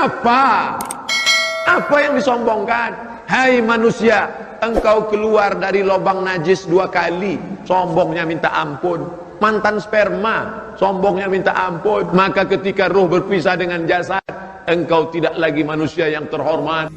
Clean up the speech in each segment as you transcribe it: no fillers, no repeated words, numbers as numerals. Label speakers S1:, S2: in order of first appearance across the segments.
S1: Apa? Apa yang disombongkan? Hai manusia, engkau keluar dari lubang najis 2 kali, sombongnya minta ampun. Mantan sperma, sombongnya minta ampun. Maka ketika ruh berpisah dengan jasad, engkau tidak lagi manusia yang terhormat.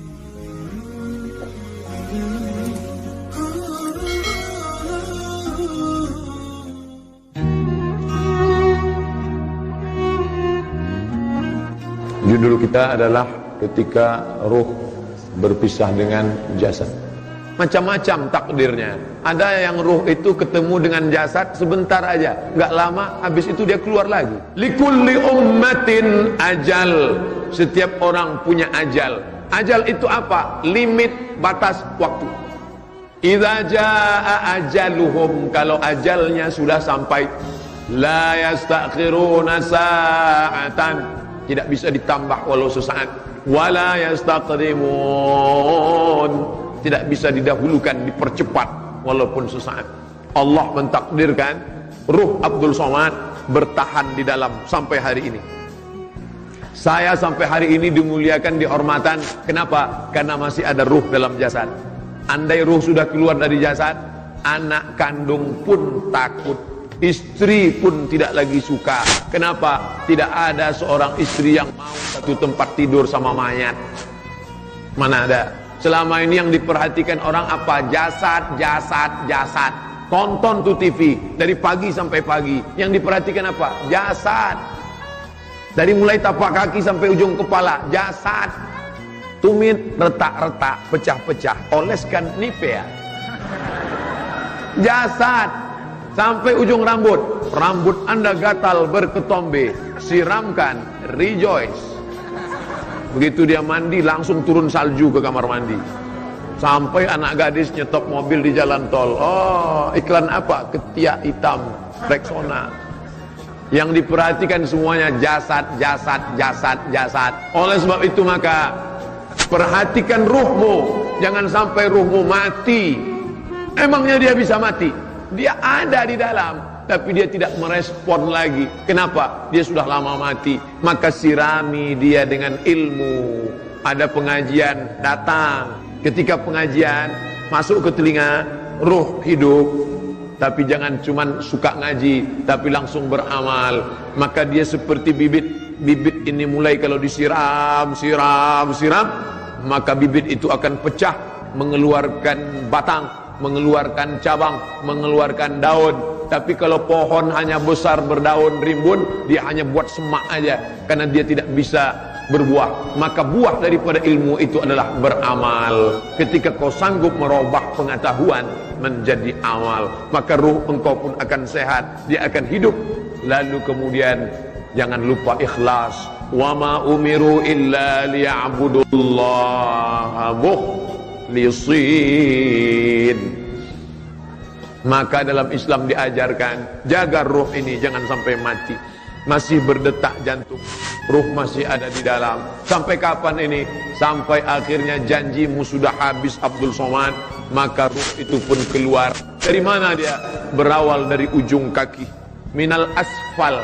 S1: Judul kita adalah ketika ruh berpisah dengan jasad. Macam-macam takdirnya. Ada yang ruh itu ketemu dengan jasad sebentar aja, nggak lama, habis itu dia keluar lagi. Likulli ummatin ajal. Setiap orang punya ajal. Ajal itu apa? Limit, batas waktu. Idza jaa ajaluhum, kalau ajalnya sudah sampai, la yastakhiruna sa'atan, tidak bisa ditambah walau sesaat. Wala yastaqdimun, tidak bisa didahulukan, dipercepat walaupun sesaat. Allah mentakdirkan ruh Abdul Somad bertahan di dalam sampai hari ini. Saya sampai hari ini dimuliakan, dihormatan. Kenapa? Karena masih ada ruh dalam jasad. Andai ruh sudah keluar dari jasad, anak kandung pun takut, istri pun tidak lagi suka. Kenapa? Tidak ada seorang istri yang mau satu tempat tidur sama mayat. Mana ada? Selama ini yang diperhatikan orang apa? Jasad, jasad, jasad. Tonton tuh TV dari pagi sampai pagi. Yang diperhatikan apa? Jasad. Dari mulai tapak kaki sampai ujung kepala, jasad. Tumit, retak-retak, pecah-pecah, oleskan Nivea. Jasad. Sampai ujung rambut, rambut Anda gatal berketombe, siramkan Rejoice. Begitu dia mandi, langsung turun salju ke kamar mandi. Sampai anak gadis nyetop mobil di jalan tol. Oh, iklan apa? Ketiak hitam, Rexona. Yang diperhatikan semuanya jasad, jasad, jasad, jasad. Oleh sebab itu maka perhatikan ruhmu, jangan sampai ruhmu mati. Emangnya dia bisa mati? Dia ada di dalam, tapi dia tidak merespon lagi. Kenapa? Dia sudah lama mati. Maka sirami dia dengan ilmu. Ada pengajian, datang. Ketika pengajian masuk ke telinga, ruh hidup. Tapi jangan cuman suka ngaji, tapi langsung beramal. Maka dia seperti bibit. Bibit ini mulai kalau disiram, siram, siram, maka bibit itu akan pecah, mengeluarkan batang, mengeluarkan cabang, mengeluarkan daun. Tapi kalau pohon hanya besar berdaun rimbun, dia hanya buat semak aja, karena dia tidak bisa berbuah. Maka buah daripada ilmu itu adalah beramal. Ketika kau sanggup merubah pengetahuan menjadi amal, maka ruh engkau pun akan sehat, dia akan hidup. Lalu kemudian jangan lupa ikhlas. Wa ma umiru illa liya'budullaha mukhlisin. Maka dalam Islam diajarkan, jaga ruh ini jangan sampai mati. Masih berdetak jantung, ruh masih ada di dalam. Sampai kapan ini? Sampai akhirnya janjimu sudah habis Abdul Somad. Maka ruh itu pun keluar. Dari mana dia? Berawal dari ujung kaki. Minal asfal.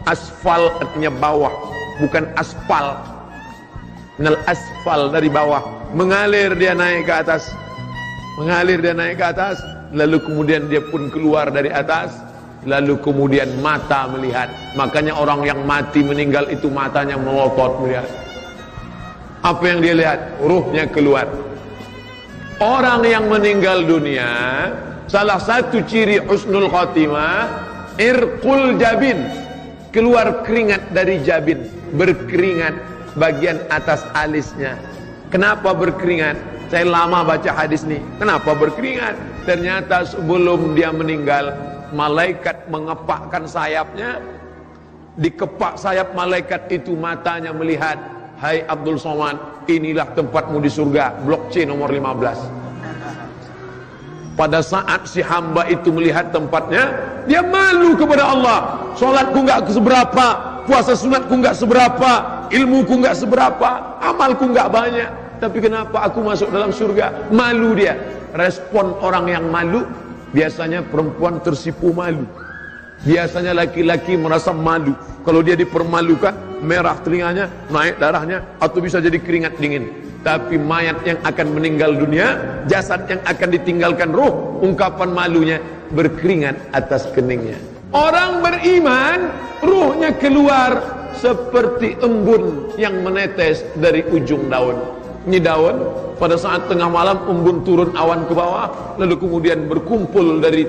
S1: Asfal artinya bawah, bukan aspal. Minal asfal, dari bawah. Mengalir dia naik ke atas. Mengalir dia naik ke atas. Lalu kemudian dia pun keluar dari atas. Lalu kemudian mata melihat. Makanya orang yang mati meninggal itu matanya melotot melihat. Apa yang dia lihat? Ruhnya keluar. Orang yang meninggal dunia, salah satu ciri husnul khotimah, irqul jabin, keluar keringat dari jabin, berkeringat bagian atas alisnya. Kenapa berkeringat? Saya lama baca hadis nih. Kenapa berkeringat? Ternyata sebelum dia meninggal, malaikat mengepakkan sayapnya. Dikepak sayap malaikat itu, matanya melihat, hai Abdul Somad, inilah tempatmu di surga, blok C nomor 15. Pada saat si hamba itu melihat tempatnya, dia malu kepada Allah. Sholatku nggak seberapa, puasa sunatku nggak seberapa, ilmuku nggak seberapa, amalku nggak banyak, tapi kenapa aku masuk dalam surga? Malu dia. Respon orang yang malu, biasanya perempuan tersipu malu, biasanya laki-laki merasa malu. Kalau dia dipermalukan, merah telinganya, naik darahnya, atau bisa jadi keringat dingin. Tapi mayat yang akan meninggal dunia, jasad yang akan ditinggalkan ruh, ungkapan malunya berkeringat atas keningnya. Orang beriman, ruhnya keluar seperti embun yang menetes dari ujung daun. Ini daun, pada saat tengah malam embun turun awan ke bawah, lalu kemudian berkumpul dari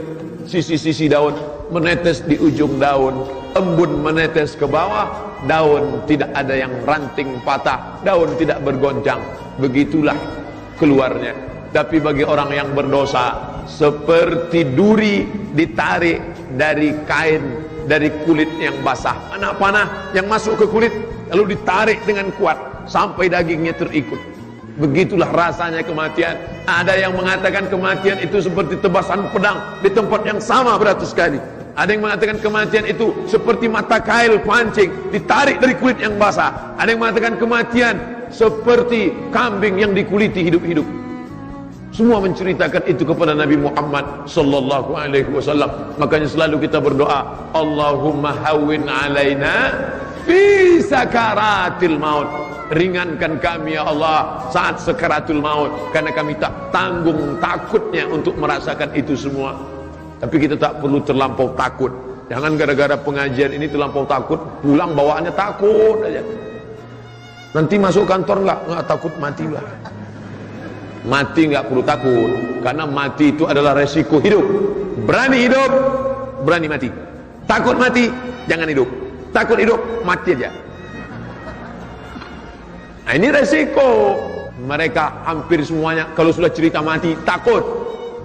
S1: sisi-sisi daun, menetes di ujung daun. Embun menetes ke bawah, daun tidak ada yang ranting patah, daun tidak bergoncang. Begitulah keluarnya. Tapi bagi orang yang berdosa, seperti duri ditarik dari kain, dari kulit yang basah. Anak panah yang masuk ke kulit, lalu ditarik dengan kuat sampai dagingnya terikut. Begitulah rasanya kematian. Ada yang mengatakan kematian itu seperti tebasan pedang di tempat yang sama beratus kali. Ada yang mengatakan kematian itu seperti mata kail pancing ditarik dari kulit yang basah. Ada yang mengatakan kematian seperti kambing yang dikuliti hidup-hidup. Semua menceritakan itu kepada Nabi Muhammad sallallahu alaihi wasallam. Makanya selalu kita berdoa, Allahumma hawwin alaina fi sakaratil maut. Ringankan kami ya Allah saat sakaratul maut, karena kami tak tanggung takutnya untuk merasakan itu semua. Tapi kita tak perlu terlampau takut. Jangan gara-gara pengajian ini terlampau takut, pulang bawaannya takut aja. Nanti masuk kantor nggak takut mati lah. Mati nggak perlu takut, karena mati itu adalah resiko hidup. Berani hidup, berani mati. Takut mati, jangan hidup. Takut hidup, mati aja. Nah, ini resiko. Mereka hampir semuanya kalau sudah cerita mati takut.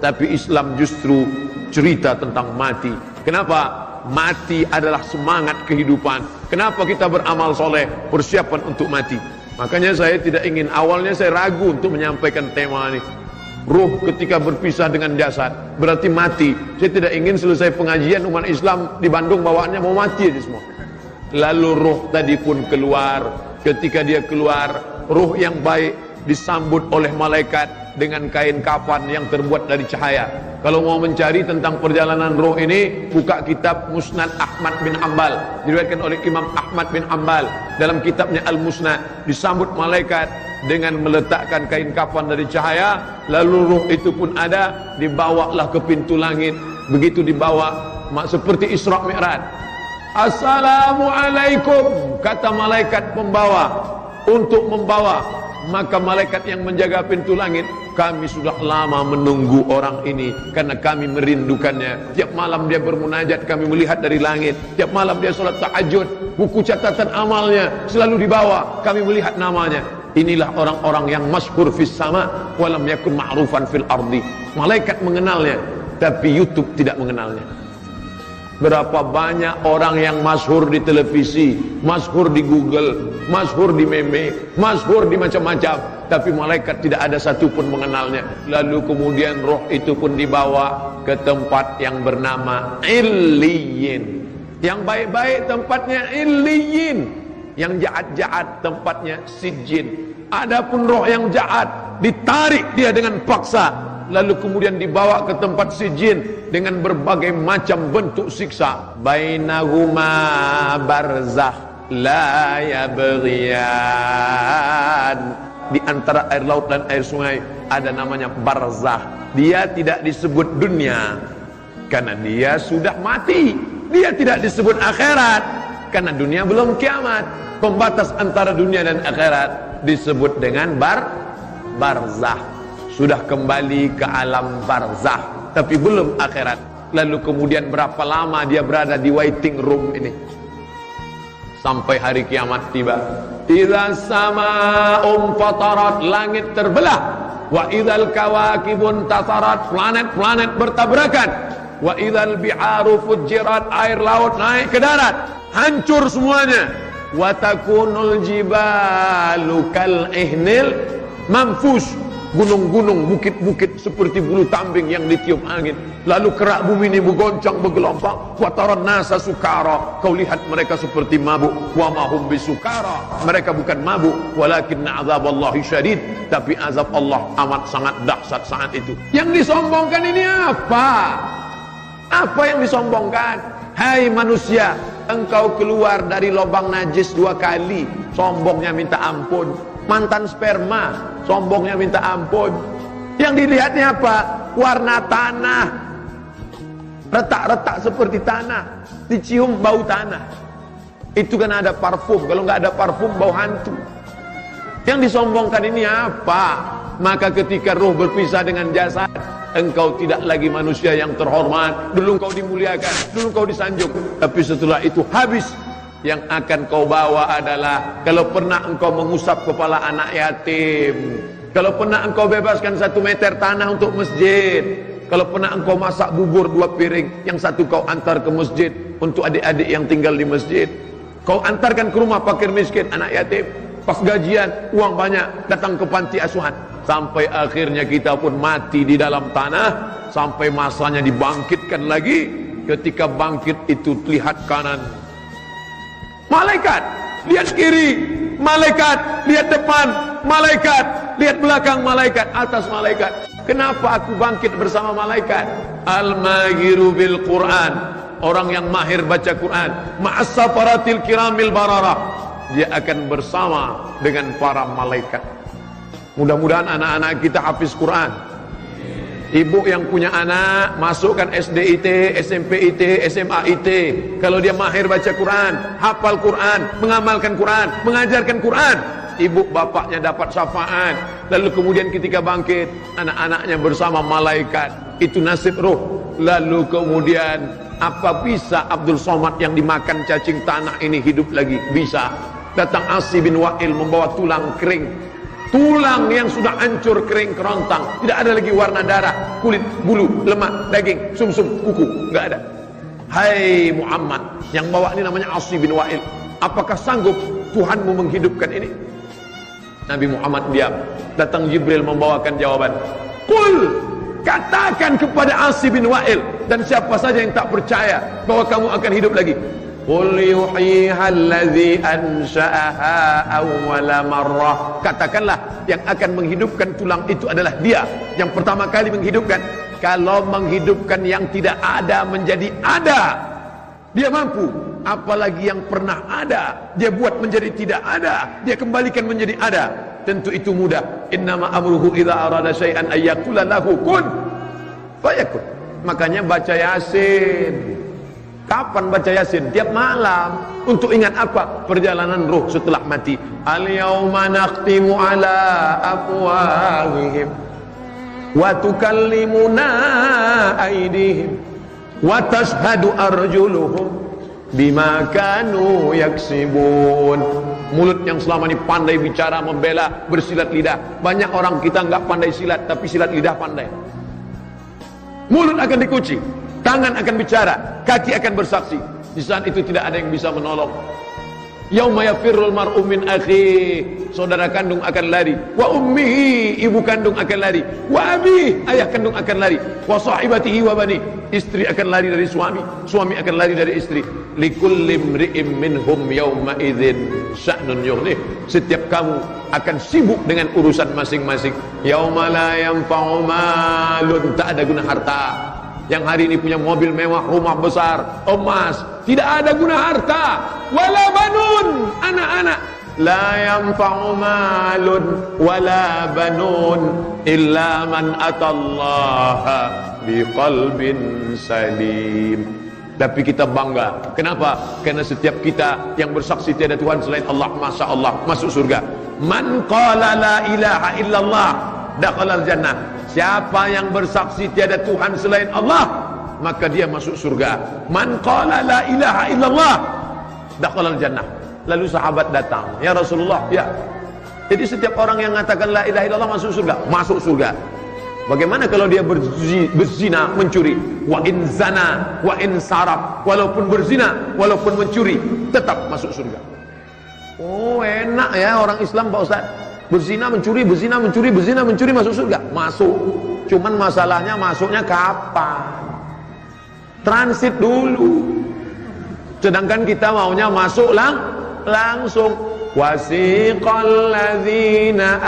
S1: Tapi Islam justru cerita tentang mati. Kenapa? Mati adalah semangat kehidupan. Kenapa kita beramal soleh, persiapan untuk mati? Makanya saya tidak ingin, awalnya saya ragu untuk menyampaikan tema ini. Ruh ketika berpisah dengan jasad berarti mati. Saya tidak ingin selesai pengajian umat Islam di Bandung bawaannya mau mati aja semua. Lalu ruh tadi pun keluar. Ketika dia keluar, ruh yang baik disambut oleh malaikat dengan kain kafan yang terbuat dari cahaya. Kalau mau mencari tentang perjalanan roh ini, buka kitab Musnad Ahmad bin Hanbal, diriwayatkan oleh Imam Ahmad bin Hanbal. Dalam kitabnya Al-Musnad, disambut malaikat dengan meletakkan kain kafan dari cahaya. Lalu roh itu pun ada, dibawalah ke pintu langit. Begitu dibawa, seperti Isra Mi'raj. Assalamualaikum, kata malaikat pembawa untuk membawa. Maka malaikat yang menjaga pintu langit, kami sudah lama menunggu orang ini karena kami merindukannya. Tiap malam dia bermunajat, kami melihat dari langit. Tiap malam dia sholat tahajud, buku catatan amalnya selalu dibawa, kami melihat namanya. Inilah orang-orang yang masyhur fis sama walam yakun ma'rufan fil ardi. Malaikat mengenalnya, tapi YouTube tidak mengenalnya. Berapa banyak orang yang masyhur di televisi, masyhur di Google, masyhur di meme, masyhur di macam-macam, tapi malaikat tidak ada satupun mengenalnya. Lalu kemudian roh itu pun dibawa ke tempat yang bernama Illiyin. Yang baik-baik tempatnya Illiyin, yang jahat-jahat tempatnya Sijjin. Adapun roh yang jahat ditarik dia dengan paksa, lalu kemudian dibawa ke tempat Sijjin dengan berbagai macam bentuk siksa. Bainahuma barzakh la yabghiyan. Di antara air laut dan air sungai ada namanya barzakh. Dia tidak disebut dunia karena dia sudah mati. Dia tidak disebut akhirat karena dunia belum kiamat. Pembatas antara dunia dan akhirat disebut dengan barzakh. Sudah kembali ke alam barzakh, tapi belum akhirat. Lalu kemudian berapa lama dia berada di waiting room ini sampai hari kiamat tiba. Idza sama'un fatarat, langit terbelah. Wa idzal kawakibun tasarat, planet-planet bertabrakan. Wa idzal biharu fujirat, air laut naik ke darat, hancur semuanya. Wa takunul jibalu kal ihnil manfus, gunung-gunung, bukit-bukit seperti bulu tambing yang ditiup angin. Lalu kerak bumi ini bergoncang, bergelombang. Wataran nasa sukara, kau lihat mereka seperti mabuk. Wa mahum bisukara, mereka bukan mabuk. Walakinna azaballahi syadid, tapi azab Allah amat sangat dahsyat saat itu. Yang disombongkan ini apa? Apa yang disombongkan? Hai manusia, engkau keluar dari lubang najis 2 kali, sombongnya minta ampun. Mantan sperma, sombongnya minta ampun. Yang dilihatnya apa? Warna tanah, retak-retak seperti tanah, dicium bau tanah. Itu kan ada parfum, kalau nggak ada parfum bau hantu. Yang disombongkan ini apa? Maka ketika ruh berpisah dengan jasad, engkau tidak lagi manusia yang terhormat. Dulu engkau dimuliakan, dulu engkau disanjung, tapi setelah itu habis. Yang akan kau bawa adalah, kalau pernah engkau mengusap kepala anak yatim, kalau pernah engkau bebaskan 1 meter tanah untuk masjid, kalau pernah engkau masak bubur 2 piring, yang satu kau antar ke masjid untuk adik-adik yang tinggal di masjid, kau antarkan ke rumah fakir miskin, anak yatim. Pas gajian, uang banyak, datang ke panti asuhan. Sampai akhirnya kita pun mati di dalam tanah, sampai masanya dibangkitkan lagi. Ketika bangkit itu lihat kanan, malaikat, lihat kiri, malaikat, lihat depan, malaikat, lihat belakang, malaikat, atas malaikat. Kenapa aku bangkit bersama malaikat? Al-mahiru bil Quran, orang yang mahir baca Quran, ma'as safaratil kiramil bararah, dia akan bersama dengan para malaikat. Mudah-mudahan anak-anak kita hafiz Quran. Ibu yang punya anak, masukkan SDIT, SMPIT, SMAIT. Kalau dia mahir baca Quran, hafal Quran, mengamalkan Quran, mengajarkan Quran, ibu bapaknya dapat syafaat. Lalu kemudian ketika bangkit, anak-anaknya bersama malaikat. Itu nasib ruh. Lalu kemudian, apa bisa Abdul Somad yang dimakan cacing tanah ini hidup lagi? Bisa. Datang Asi bin Wa'il membawa tulang kering, tulang yang sudah hancur kering kerontang, tidak ada lagi warna darah, kulit, bulu, lemak, daging, sumsum, kuku, nggak ada. Hai Muhammad, yang bawa ini namanya Asi bin Wa'il, apakah sanggup Tuhanmu menghidupkan ini? Nabi Muhammad diam. Datang Jibril membawakan jawaban. Qul, katakan kepada Asi bin Wa'il dan siapa saja yang tak percaya bahwa kamu akan hidup lagi. Qul yuhyiha alladhi ansha'aha awwala marrah. Katakanlah, yang akan menghidupkan tulang itu adalah Dia yang pertama kali menghidupkan. Kalau menghidupkan yang tidak ada menjadi ada, Dia mampu. Apalagi yang pernah ada, Dia buat menjadi tidak ada, Dia kembalikan menjadi ada. Tentu itu mudah. Innama amruhu idza arada syai'an ayyaqula lahu kun fayakun. Makanya baca Yasin. Kapan baca Yasin? Tiap malam. Untuk ingat apa? Perjalanan ruh setelah mati. Al-yawma nakhtimu ala afwahihim wa tukallimuna aydihim wa tashhadu arjuluhum bima kanu yaksibun. Mulut yang selama ini pandai bicara, membela, bersilat lidah. Banyak orang kita enggak pandai silat, tapi silat lidah pandai. Mulut akan dikunci, tangan akan bicara, kaki akan bersaksi. Di saat itu tidak ada yang bisa menolong. Yauma yafirrul mar'u min akhihi, saudara kandung akan lari. Wa ummihi, ibu kandung akan lari. Wa abihi, ayah kandung akan lari. Wa sahibatihi wa bani, istri akan lari dari suami, suami akan lari dari istri. Likulli imri'in minhum yawma idzin sya'nun yughnih. Setiap kamu akan sibuk dengan urusan masing-masing. Yauma la yanfa'u malun, tak ada guna harta. Yang hari ini punya mobil mewah, rumah besar, emas, tidak ada guna harta. Wala banun, anak-anak. La yanfa'u malun wala banun illa man atallaha biqalbin salim. Tapi kita bangga. Kenapa? Karena setiap kita yang bersaksi tiada Tuhan selain Allah, Masya Allah, masuk surga. Man qala la ilaha illallah dakhalal jannah. Siapa yang bersaksi tiada Tuhan selain Allah, maka dia masuk surga. Man qala la ilaha illallah dakhalal jannah. Lalu sahabat datang, ya Rasulullah, ya. Jadi setiap orang yang mengatakan la ilaha illallah masuk surga, masuk surga. Bagaimana kalau dia berzina, mencuri? Wa in zana, wa in saraf. Walaupun berzina, walaupun mencuri, tetap masuk surga. Oh, enak ya orang Islam Pak Ustaz. Berzina, mencuri, berzina, mencuri, berzina, mencuri, masuk surga. Masuk. Cuman masalahnya masuknya kapan? Transit dulu. Sedangkan kita maunya masuk langsung. Wasiqal ladzina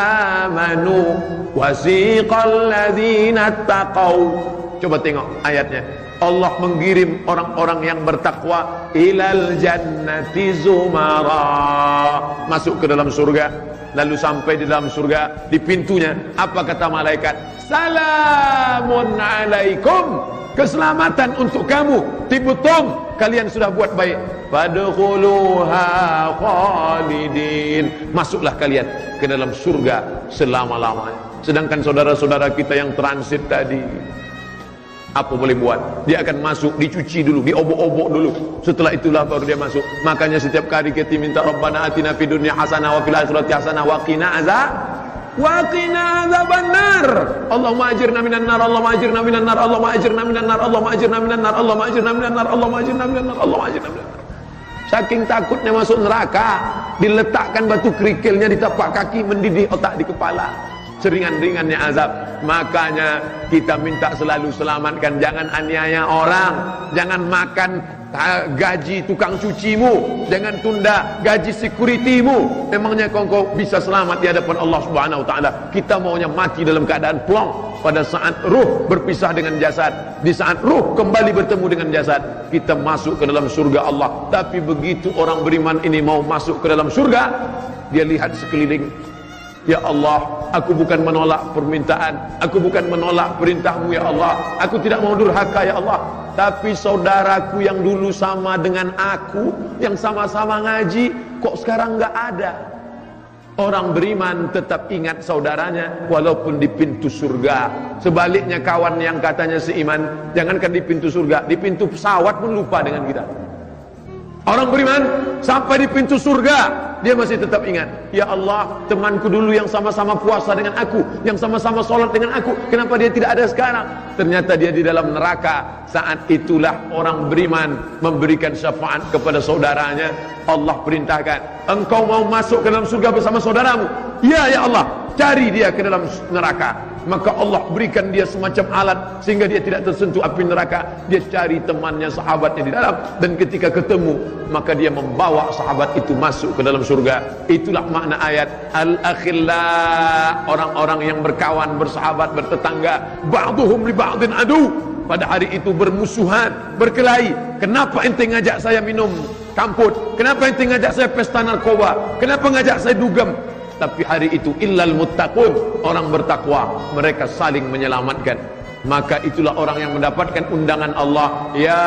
S1: amanu wasiqal ladzina taqaw Coba tengok ayatnya. Allah mengirim orang-orang yang bertakwa ilal jannati zumara, masuk ke dalam surga. Lalu sampai di dalam surga, di pintunya apa kata malaikat? Salamun alaikum, keselamatan untuk kamu, tibutum, kalian sudah buat baik. Fadkhuluha khalidin, masuklah kalian ke dalam surga selama-lamanya. Sedangkan saudara-saudara kita yang transit tadi, apa boleh buat? Dia akan masuk, dicuci dulu, diobok-obok dulu. Setelah itulah baru dia masuk. Makanya setiap kali kita minta Rabbana atina fid dunya hasanah wa fil akhirati hasanah wa qina azabannar. Allahumma ajirna minan nar, Allahumma ajirna minan nar, Allahumma ajirna minan nar, Allahumma ajirna minan nar, Allahumma ajirna minan nar, Allahumma ajirna minan nar, Allahumma ajirna minan nar. Saking takutnya masuk neraka, diletakkan batu kerikilnya di tapak kaki, mendidih otak di kepala. Seringan-ringannya azab. Makanya kita minta selalu selamatkan. Jangan aniaya orang, jangan makan gaji tukang cucimu, jangan tunda gaji securitymu. Memangnya kau bisa selamat di hadapan Allah Subhanahu wa taala? Kita maunya mati dalam keadaan plong. Pada saat ruh berpisah dengan jasad, di saat ruh kembali bertemu dengan jasad, kita masuk ke dalam surga Allah. Tapi begitu orang beriman ini mau masuk ke dalam surga, dia lihat sekeliling. Ya Allah, aku bukan menolak permintaan, aku bukan menolak perintahmu ya Allah, aku tidak mau durhaka ya Allah. Tapi saudaraku yang dulu sama dengan aku, yang sama-sama ngaji, kok sekarang nggak ada. Orang beriman tetap ingat saudaranya walaupun di pintu surga. Sebaliknya kawan yang katanya seiman, jangankan di pintu surga, di pintu pesawat pun lupa dengan kita. Orang beriman sampai di pintu surga, dia masih tetap ingat, ya Allah, temanku dulu yang sama-sama puasa dengan aku, yang sama-sama sholat dengan aku, kenapa dia tidak ada sekarang? Ternyata dia di dalam neraka. Saat itulah orang beriman memberikan syafaat kepada saudaranya. Allah perintahkan, engkau mau masuk ke dalam surga bersama saudaramu? Ya, ya Allah, cari dia ke dalam neraka. Maka Allah berikan dia semacam alat sehingga dia tidak tersentuh api neraka. Dia cari temannya, sahabatnya di dalam, dan ketika ketemu maka dia membawa sahabat itu masuk ke dalam surga. Itulah makna ayat al-akhilla, orang-orang yang berkawan, bersahabat, bertetangga. Ba'duhum li ba'din adu, pada hari itu bermusuhan, berkelahi. Kenapa ente ngajak saya minum kamput? Kenapa ente ngajak saya pesta narkoba? Kenapa ngajak saya dugem? Tapi hari itu illal muttaqun, orang bertakwa, mereka saling menyelamatkan. Maka itulah orang yang mendapatkan undangan Allah. Ya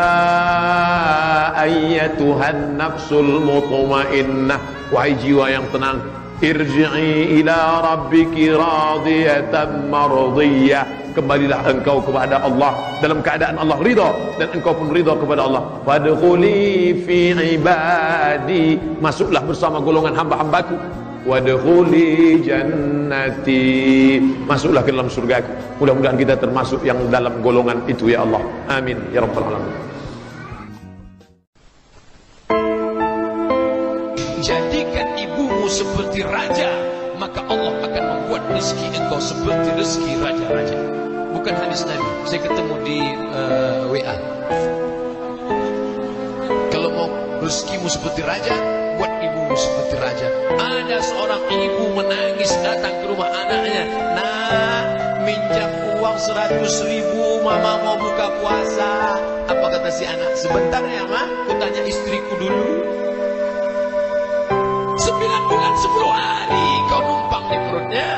S1: ayyatuhan nafsul mutmainnah, wahai jiwa yang tenang, irji'i ila rabbiki radiyatan mardiyah, kembalilah engkau kepada Allah dalam keadaan Allah ridha dan engkau pun ridha kepada Allah. Fadkhuli fi ibadi, masuklah bersama golongan hamba-hambaku. Wadkhuli jannati, masuklah ke dalam surgaku. Mudah-mudahan kita termasuk yang dalam golongan itu ya Allah. Amin ya rabbal alamin.
S2: Jadikan ibumu seperti raja, maka Allah akan membuat rezeki engkau seperti rezeki raja-raja. Bukan hadis Nabi, saya ketemu di WA. Kalau mau rezekimu seperti raja, buat ibumu seperti raja. Ada seorang ibu menangis datang ke rumah anaknya, nak, minjam uang 100.000, mama mau buka puasa. Apa kata si anak? Sebentar ya ma, ku tanya istriku dulu. 9 bulan 10 hari kau numpang di perutnya,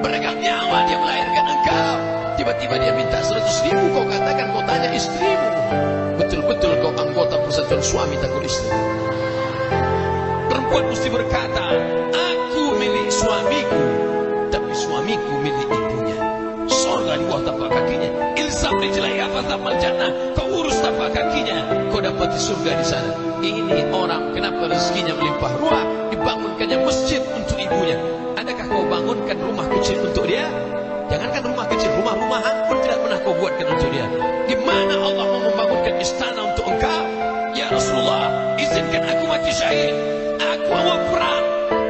S2: beragam nyawa dia melahirkan engkau. Tiba-tiba dia minta 100.000, kau katakan kau tanya istrimu. Betul-betul kau anggota persatuan suami takut istri. Perempuan mesti berkata, aku milik suamiku, tapi suamiku milik ibunya. Sorga di bawah tapak kakinya. Ilzam rijlaiha fatamal jannah, kau urus tapak kakinya, kau dapat di surga di sana. Ini orang kenapa rezekinya melimpah ruah, dibangunkannya masjid untuk ibunya. Adakah kau bangunkan rumah kecil untuk dia? Jangankan rumah kecil, rumah-rumahan pun tidak pernah kau buatkan untuk dia. Di mana Allah mau membangunkan istana untuk engkau? Ya Rasulullah, izinkan aku mati syahid, aku awal perang.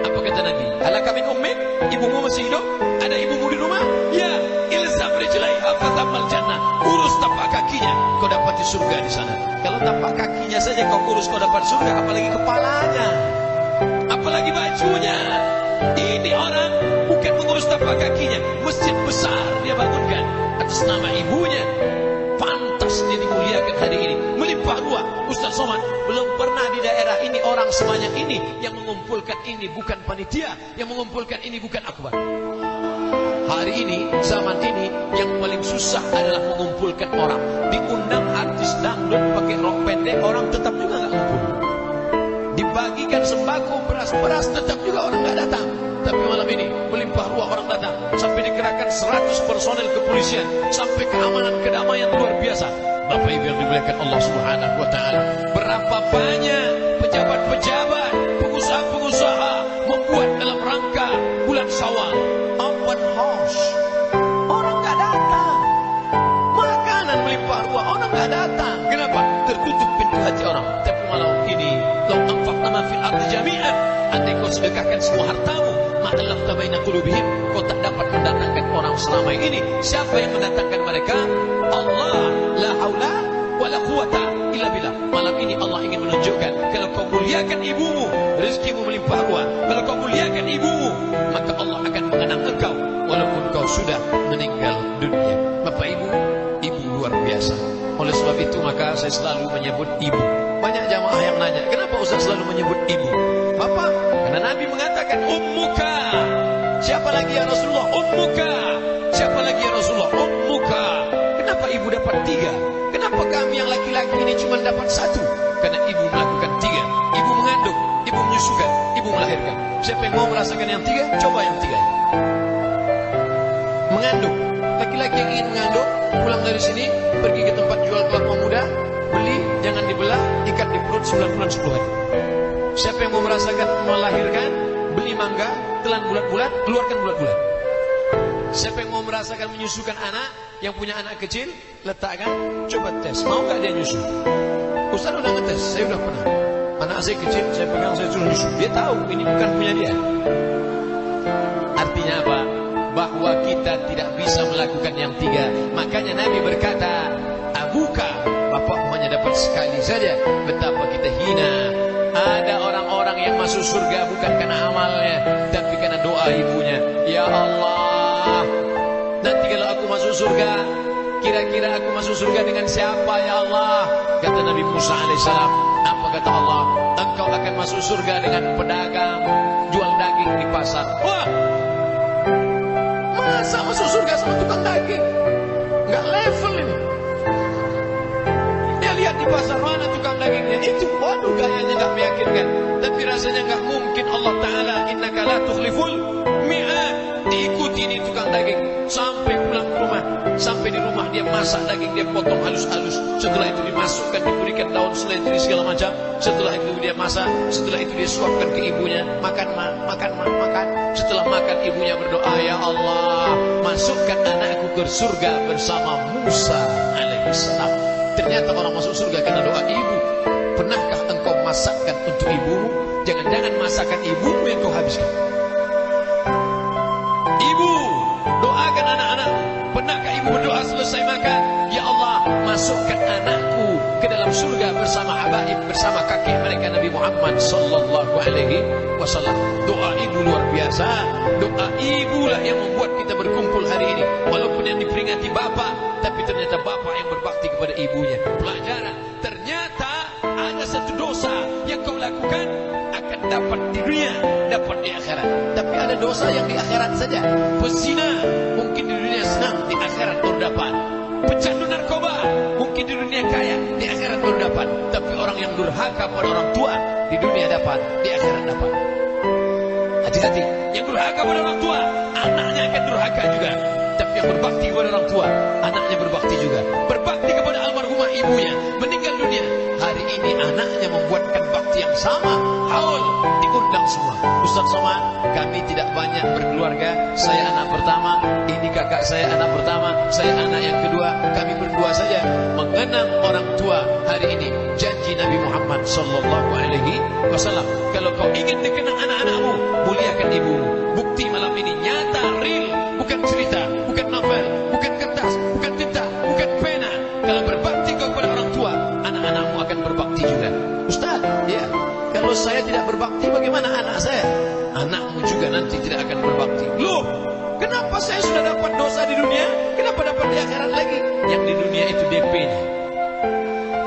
S2: Apa kata Nabi? Halaka min ummik, ibumu masih hidup? Ada ibumu di rumah? Ya, ilzam rijlaiha fatamal jannah, urus tapak kakinya, kau dapat di surga di sana. Kalau tapak kakinya saja kau urus, kau dapat surga, apalagi kepalanya, apalagi bajunya. Ini orang bukan mengurus tapak kakinya, masjid besar dia bangunkan atas nama ibunya. pantas dia dimuliakan hari ini. Melimpah ruah. Ustaz Somad, belum pernah di daerah ini orang sebanyak ini. Yang mengumpulkan ini bukan panitia, yang mengumpulkan ini bukan akbar. Hari ini, zaman ini, yang paling susah adalah mengumpulkan orang. Diundang artis dangdut pakai rok pendek, orang tetap juga nggak ngumpul. Dibagikan sembako, beras-beras, tetap juga orang nggak datang. Tapi malam ini melimpah ruah orang datang. Sampai dikerahkan 100 personel kepolisian, sampai keamanan kedamaian luar biasa. Bapak Ibu yang dimuliakan Allah Subhanahu wa taala, berapa banyak pejabat-pejabat, pengusaha-pengusaha membuat dalam rangka bulan Syawal open house. Orang nggak datang. Makanan melimpah ruah, orang nggak datang. Kenapa? Tertutup pintu hati orang. Tapi malam ini, lau anfaqna fil ardi jami'an, andai kau sedekahkan semua hartamu, ma'allafta baina qulubihim, kau tak dapat mendatangkan orang selama ini. Siapa yang mendatangkan mereka? Allah. La haula wala quwata illa billah. Malam ini Allah ingin menunjukkan, kalau kau muliakan ibumu, rezekimu melimpah ruah. Kalau kau muliakan ibumu, maka Allah akan mengenang engkau walaupun kau sudah meninggal dunia. Bapak Ibu, ibu luar biasa. Oleh sebab itu maka saya selalu menyebut ibu. Banyak jamaah yang nanya, kenapa Ustaz selalu menyebut ibu? Bapak, karena Nabi mengatakan ummuka. Siapa lagi ya Rasulullah? Ummuka. Siapa lagi ya Rasulullah? Ummuka. Kenapa ibu dapat 3? Kenapa kami yang laki-laki ini cuma dapat 1? Karena ibu melakukan 3. Ibu mengandung, ibu menyusukan, ibu melahirkan. Siapa yang mau merasakan yang 3? Coba yang 3. Mengandung. Laki-laki yang ingin mengandung, pulang dari sini, pergi ke tempat jual kelapa muda, beli, jangan dibelah, ikat di perut 9 bulan 10 hari. Siapa yang mau merasakan melahirkan, beli mangga, telan bulat-bulat, keluarkan bulat-bulat. Siapa yang mau merasakan menyusukan anak, yang punya anak kecil, letakkan, coba tes, mau gak dia nyusu? Ustaz udah ngetes, saya udah pernah. Anak saya kecil, saya pegang, saya suruh nyusu. Dia tahu ini bukan punya dia. Artinya apa? Bahwa kita tidak bisa melakukan yang 3. Makanya Nabi berkata, abuka, bapak hanya dapat sekali saja. Betapa kita hina. Ada orang-orang yang masuk surga bukan karena amalnya, tapi karena doa ibunya. Ya Allah, nanti kalau aku masuk surga, kira-kira aku masuk surga dengan siapa ya Allah? Kata Nabi Musa alaihissalam. Apa kata Allah? Engkau akan masuk surga dengan pedagang jual daging di pasar. Wah, masa masuk surga sama tukang daging? Nggak level ini. Dia lihat di pasar, mana tukang dagingnya? Itu, waduh, gayanya nggak meyakinkan. Tapi rasanya nggak mungkin. Allah Ta'ala, innaka la tukhliful mi'ad. Diikuti ini tukang daging sampai pulang ke rumah. Sampai di rumah dia masak daging, dia potong halus-halus. Setelah itu dimasukkan, diberikan daun seledri segala macam. Setelah itu dia masak, setelah itu dia suapkan ke ibunya. Makan ma, makan ma, makan. Setelah makan, ibunya berdoa, ya Allah, masukkan anakku ke surga bersama Musa alaihissalam. Ternyata orang masuk surga karena doa ibu. Pernahkah engkau masakkan untuk ibumu? Jangan-jangan masakan ibumu yang kau habiskan. Ibu, doakan anak-anakmu. Pernahkah ibu berdoa selesai makan? Ya Allah, masukkan anakku ke dalam surga bersama habaib, bersama kakek mereka Nabi Muhammad sallallahu alaihi wasallam. Doa ibu luar biasa. Doa ibulah yang membuat kita berkumpul hari ini. Walaupun yang diperingati bapak, tapi ternyata bapak yang berbakti kepada ibunya. Pelajaran, ternyata ada satu dosa yang kau lakukan akan dapat di dunia, dapat di akhirat. Tapi ada dosa yang di akhirat saja. Pezina, mungkin di dunia senang, di akhirat baru dapat. Pecandu narkoba, mungkin di dunia kaya, di akhirat baru dapat. Tapi orang yang durhaka pada orang tua, di dunia dapat, di akhirat dapat. Hati-hati, yang durhaka pada orang tua, anaknya akan durhaka juga. Tapi yang berbakti kepada orang tua, anaknya berbakti juga. Berbakti kepada almarhumah ibunya, meninggal dunia. Hari ini anaknya membuatkan bakti yang sama. Haul, diundang semua. Ustaz Somad, kami tidak banyak berkeluarga. Saya anak pertama, ini kakak saya anak pertama, saya anak yang kedua. Kami berdua saja mengenang orang tua hari ini. Janji Nabi Muhammad sallallahu alaihi wasallam, kalau kau ingin dikenang anak-anakmu, muliakan ibumu. Bukti malam ini nyata, real, bukan cerita, bukan novel, bukan kertas, bukan tinta, bukan pena. Kalau berbakti kau kepada orang tua, anak-anakmu akan berbakti juga. Ustaz, ya, kalau saya tidak berbakti, bagaimana anak saya? Anakmu juga nanti tidak akan berbakti. Loh, Kenapa saya sudah dapat dosa di dunia? Kenapa dapat di akhirat lagi? Yang di dunia itu DP-nya.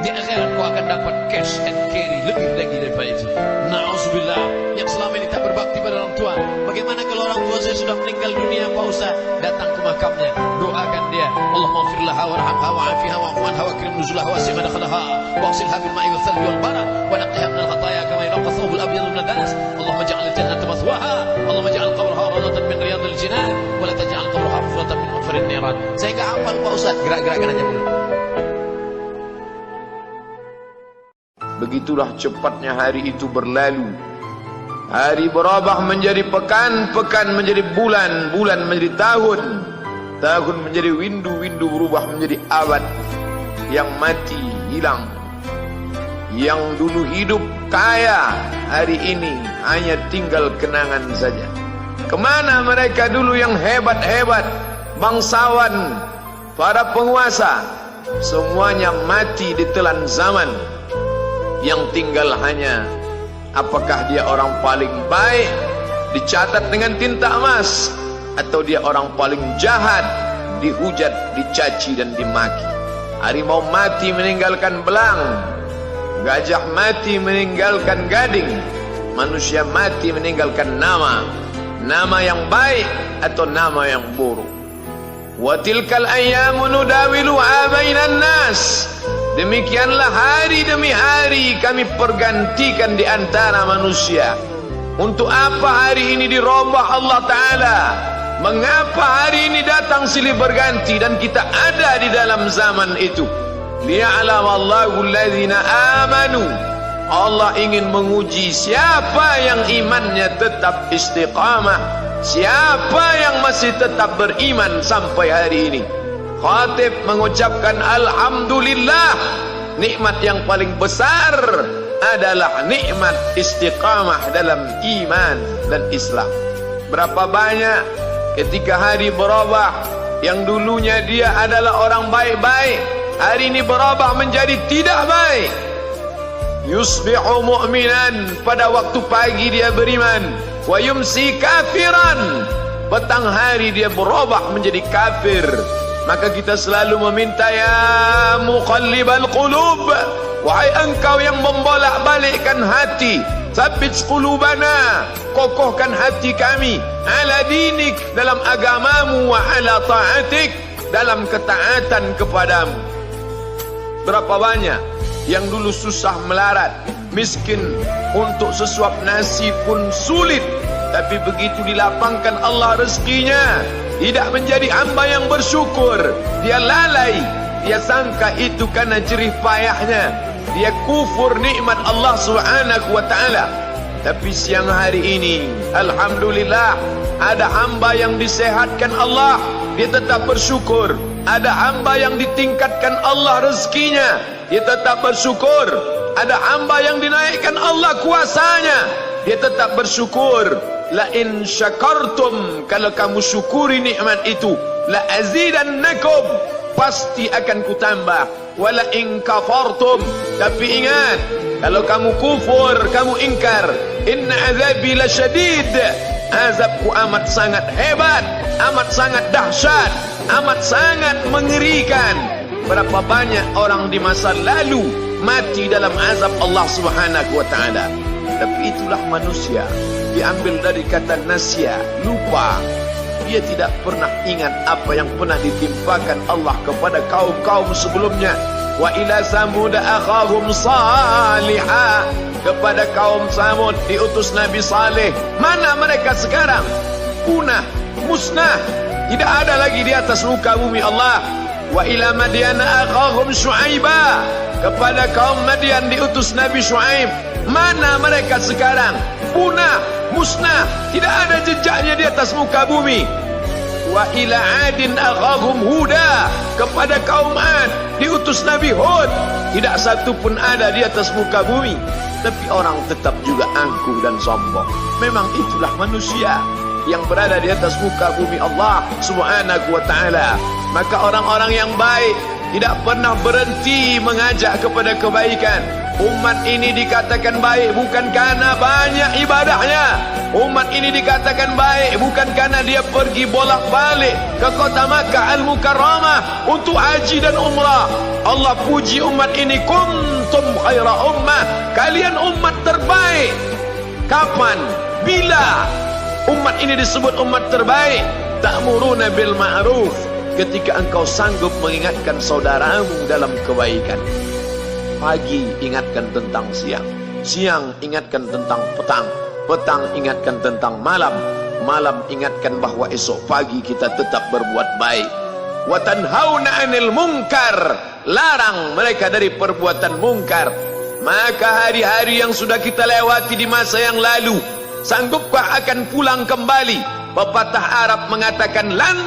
S2: Di akhirat kau akan dapat cash and carry lebih lagi daripada itu. Na'udzubillah. Yang selama ini tak berbakti pada orang tua. Bagaimana kalau orang tua saya sudah meninggal dunia, Pak Ustaz? Datang ke makamnya, doakan dia. Allahumma ighfir laha warhamha wa'afiha wa'fu anha wa akrim nuzulaha wasi' madkhalaha waghsilha bil ma'i wal thalji wal barad wa naqqiha min al khataaya kama yanqa thawb al abyad min ad-danas. Allahumma ij'al al-jannata mathwaha. Allahumma ij'al qabraha rawdatan min riyadil jinan wa la taj'al qabraha hufratan min hufarin niran. Saya enggak hafal, Pak Ustaz. Gerak-gerakkan aja mulut.
S3: Begitulah cepatnya hari itu berlalu. Hari berubah menjadi pekan, pekan menjadi bulan, bulan menjadi tahun, tahun menjadi windu, windu berubah menjadi abad. Yang mati hilang, yang dulu hidup kaya, hari ini hanya tinggal kenangan saja. Kemana mereka dulu yang hebat-hebat, bangsawan, para penguasa? Semuanya mati ditelan zaman. Yang tinggal hanya apakah dia orang paling baik dicatat dengan tinta emas, atau dia orang paling jahat dihujat, dicaci dan dimaki. Harimau mati meninggalkan belang, gajah mati meninggalkan gading, manusia mati meninggalkan nama, nama yang baik atau nama yang buruk. Wa tilkal ayyamu nudawiluha bainan nas. Demikianlah hari demi hari kami pergantikan di antara manusia. Untuk apa hari ini dirubah Allah Ta'ala? Mengapa hari ini datang silih berganti dan kita ada di dalam zaman itu? Liya'lamallahu alladhina amanu. Allah ingin menguji siapa yang imannya tetap istiqamah, siapa yang masih tetap beriman sampai hari ini. Khatib mengucapkan alhamdulillah, nikmat yang paling besar adalah nikmat istiqamah dalam iman dan Islam. Berapa banyak ketika hari berubah, yang dulunya dia adalah orang baik-baik, hari ini berubah menjadi tidak baik. Yusbihu mu'minan, pada waktu pagi dia beriman, wa yumsi kafiran, petang hari dia berubah menjadi kafir. Maka kita selalu meminta, ya muqallibal qulub, wahai engkau yang membolak-balikkan hati, tsabbit qulubana, kokohkan hati kami, ala dinik, dalam agamamu, wa ala ta'atik, dalam ketaatan kepadamu. Berapa banyak yang dulu susah melarat, miskin, untuk sesuap nasi pun sulit, tapi begitu dilapangkan Allah rezekinya, tidak menjadi hamba yang bersyukur. Dia lalai, dia sangka itu karena jerih payahnya, dia kufur nikmat Allah Subhanahu wa ta'ala. Tapi siang hari ini, alhamdulillah, ada hamba yang disehatkan Allah, dia tetap bersyukur. Ada hamba yang ditingkatkan Allah rezekinya, dia tetap bersyukur. Ada hamba yang dinaikkan Allah kuasanya, dia tetap bersyukur. La in syakartum, kalau kamu syukuri nikmat itu, la azidannakum, pasti akan kutambah. Wala in kafartum, tapi ingat, kalau kamu kufur, kamu ingkar, inna azabi lasyadid, azabku amat sangat hebat, amat sangat dahsyat, amat sangat mengerikan. Berapa banyak orang di masa lalu mati dalam azab Allah Subhanahu wa ta'ala. Tapi itulah manusia, diambil dari kata nasya, lupa. Dia tidak pernah ingat apa yang pernah ditimpakan Allah kepada kaum-kaum sebelumnya. Wa ila samud akhahum salihah, kepada kaum Samud diutus Nabi Saleh. Mana mereka sekarang? Punah, musnah, tidak ada lagi di atas muka bumi Allah. Wa ila Madyana akhahum Syu'aiba, kepada kaum Madian diutus Nabi Syu'aib. Mana mereka sekarang? Punah, musnah, tidak ada jejaknya di atas muka bumi. Wa ila Adin akhahum Huda, kepada kaum Ad diutus Nabi Hud. Tidak satu pun ada di atas muka bumi. Tapi orang tetap juga angkuh dan sombong. Memang itulah manusia yang berada di atas muka bumi Allah Subhanahu wa ta'ala. Maka orang-orang yang baik tidak pernah berhenti mengajak kepada kebaikan. Umat ini dikatakan baik bukan karena banyak ibadahnya. Umat ini dikatakan baik bukan karena dia pergi bolak-balik ke kota Makkah Al-Mukarramah untuk haji dan umrah. Allah puji umat ini, kuntum khaira ummah, kalian umat terbaik. Kapan? Bila umat ini disebut umat terbaik? Ta'muruna bil ma'ruf, ketika engkau sanggup mengingatkan saudaramu dalam kebaikan. Pagi ingatkan tentang siang, siang ingatkan tentang petang, petang ingatkan tentang malam, malam ingatkan bahwa esok pagi kita tetap berbuat baik. Wa tanhauna 'anil munkar, larang mereka dari perbuatan mungkar. Maka hari-hari yang sudah kita lewati di masa yang lalu, sanggupkah akan pulang kembali? Pepatah Arab mengatakan lan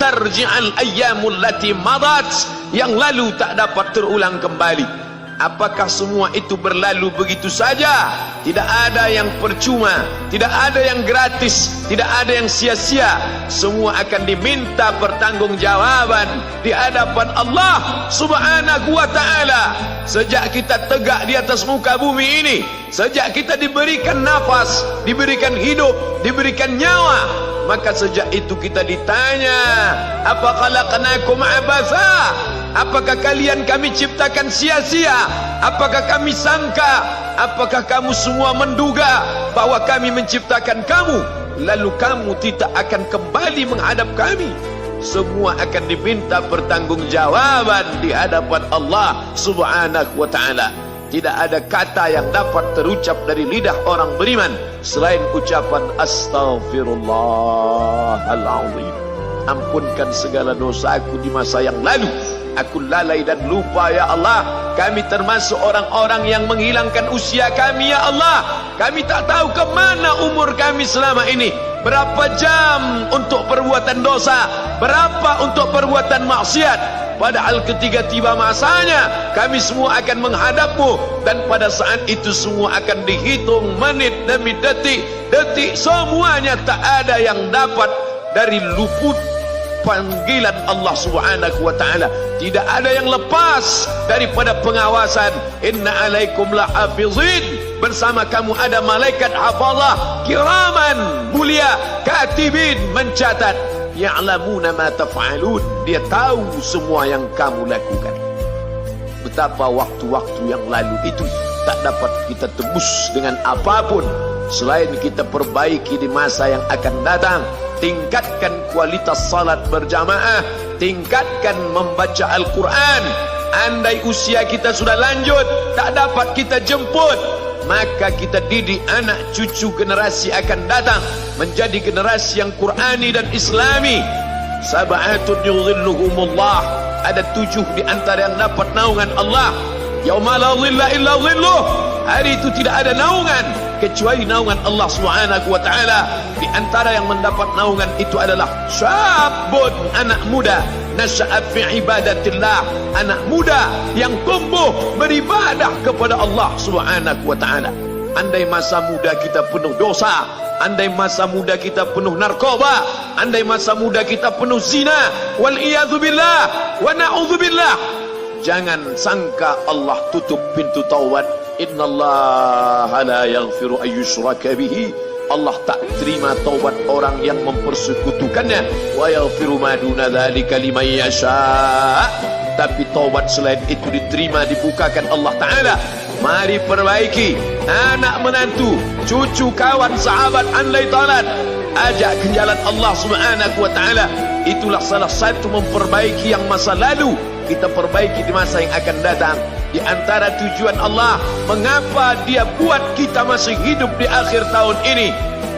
S3: tarji'al ayyamul lati madat, yang lalu tak dapat terulang kembali. Apakah semua itu berlalu begitu saja? Tidak ada yang percuma, tidak ada yang gratis, tidak ada yang sia-sia. Semua akan diminta pertanggungjawaban di hadapan Allah Subhanahu wa ta'ala. Sejak kita tegak di atas muka bumi ini, sejak kita diberikan nafas, diberikan hidup, diberikan nyawa, maka sejak itu kita ditanya, apa khalaqnakum abatha? Apakah kalian kami ciptakan sia-sia? Apakah kami sangka? Apakah kamu semua menduga bahwa kami menciptakan kamu lalu kamu tidak akan kembali menghadap kami? Semua akan diminta pertanggungjawaban di hadapan Allah Subhanahu wa ta'ala. Tidak ada kata yang dapat terucap dari lidah orang beriman selain ucapan astaghfirullahaladzim. Ampunkan segala dosaku di masa yang lalu. Aku lalai dan lupa ya Allah. Kami termasuk orang-orang yang menghilangkan usia kami ya Allah. Kami tak tahu ke mana umur kami selama ini. Berapa jam untuk perbuatan dosa, berapa untuk perbuatan maksiat. Padahal ketika tiba masanya, kami semua akan menghadapmu. Dan pada saat itu semua akan dihitung menit demi detik. Detik semuanya tak ada yang dapat dari luput panggilan Allah Subhanahu wa ta'ala. Tidak ada yang lepas daripada pengawasan. Inna alaikum lahafizin, bersama kamu ada malaikat hafazah kiraman mulia, katibin mencatat, ya'lamuna ma taf'alun, dia tahu semua yang kamu lakukan. Betapa waktu-waktu yang lalu itu tak dapat kita tebus dengan apapun selain kita perbaiki di masa yang akan datang. Tingkatkan kualitas salat berjamaah, tingkatkan membaca Al-Quran. Andai usia kita sudah lanjut, tak dapat kita jemput, maka kita didik anak cucu generasi akan datang menjadi generasi yang Qurani dan Islami. Sab'atun yudhilluhumullah, ada 7 di antara yang dapat naungan Allah. Yauma la dhilla illa dhilluh, hari itu tidak ada naungan kecuali naungan Allah Subhanahu wa ta'ala. Di antara yang mendapat naungan itu adalah syabun, anak muda, nasa'at fi ibadatillah, anak muda yang tumbuh beribadah kepada Allah Subhanahu wa ta'ala. Andai masa muda kita penuh dosa, andai masa muda kita penuh narkoba, andai masa muda kita penuh zina, wal iyadzu billah wa na'udzu billah, jangan sangka Allah tutup pintu taubat. Innallaha la yaghfiru ayyushraka bihi, Allah tak terima taubat orang yang mempersekutukannya. Wa yaghfiru ma duna dzalika liman yasha, tapi taubat selain itu diterima, dibukakan Allah Ta'ala. Mari perbaiki anak menantu, cucu, kawan, sahabat, andai talat, ajak ke jalan Allah Subhanahu wa ta'ala. Itulah salah satu memperbaiki yang masa lalu, kita perbaiki di masa yang akan datang. Di antara tujuan Allah mengapa dia buat kita masih hidup di akhir tahun ini,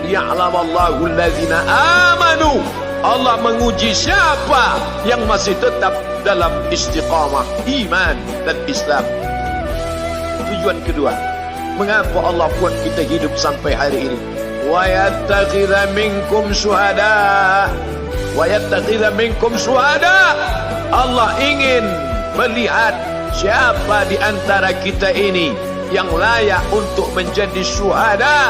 S3: liya'lamallahu allazina amanu, Allah menguji siapa yang masih tetap dalam istiqamah iman dan Islam. Tujuan kedua, mengapa Allah buat kita hidup sampai hari ini? Wa yattakhidha minkum syuhada, wa yattakhidha minkum syuhada, Allah ingin melihat siapa di antara kita ini yang layak untuk menjadi syuhada.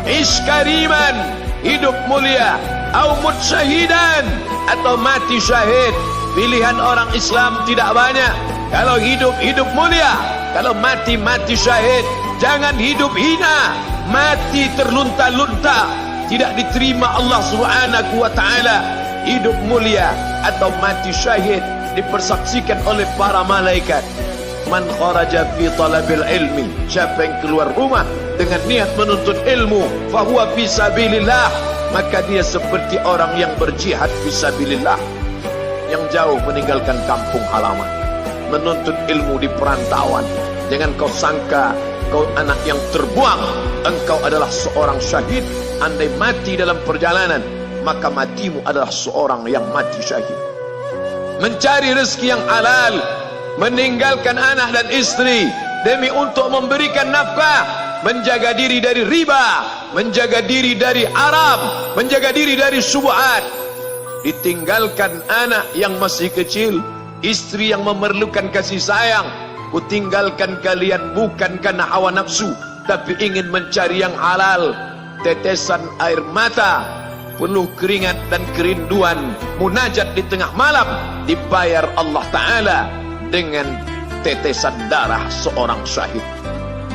S3: Iskariman, hidup mulia, au mut syahidan, atau mati syahid. Pilihan orang Islam tidak banyak. Kalau hidup, hidup mulia. Kalau mati, mati syahid. Jangan hidup hina, mati terlunta-lunta, tidak diterima Allah Subhanahu wa taala. Hidup mulia atau mati syahid dipersaksikan oleh para malaikat. Man kharaja fi talabil ilmi, siapa yang keluar rumah dengan niat menuntut ilmu, fahuwa fi sabilillah, maka dia seperti orang yang berjihad fi sabilillah, yang jauh meninggalkan kampung halaman, menuntut ilmu di perantauan. Jangan kau sangka kau anak yang terbuang, engkau adalah seorang syahid. Andai mati dalam perjalanan, maka matimu adalah seorang yang mati syahid. Mencari rezeki yang halal, meninggalkan anak dan istri demi untuk memberikan nafkah, menjaga diri dari riba, menjaga diri dari haram, menjaga diri dari syubhat. Ditinggalkan anak yang masih kecil, istri yang memerlukan kasih sayang. Kutinggalkan kalian bukan karena hawa nafsu, tapi ingin mencari yang halal. Tetesan air mata, penuh keringat dan kerinduan, munajat di tengah malam, dibayar Allah Ta'ala dengan tetesan darah seorang syahid.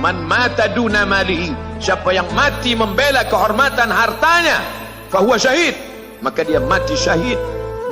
S3: Man mata duna malihi, siapa yang mati membela kehormatan hartanya, fahuwa syahid, maka dia mati syahid.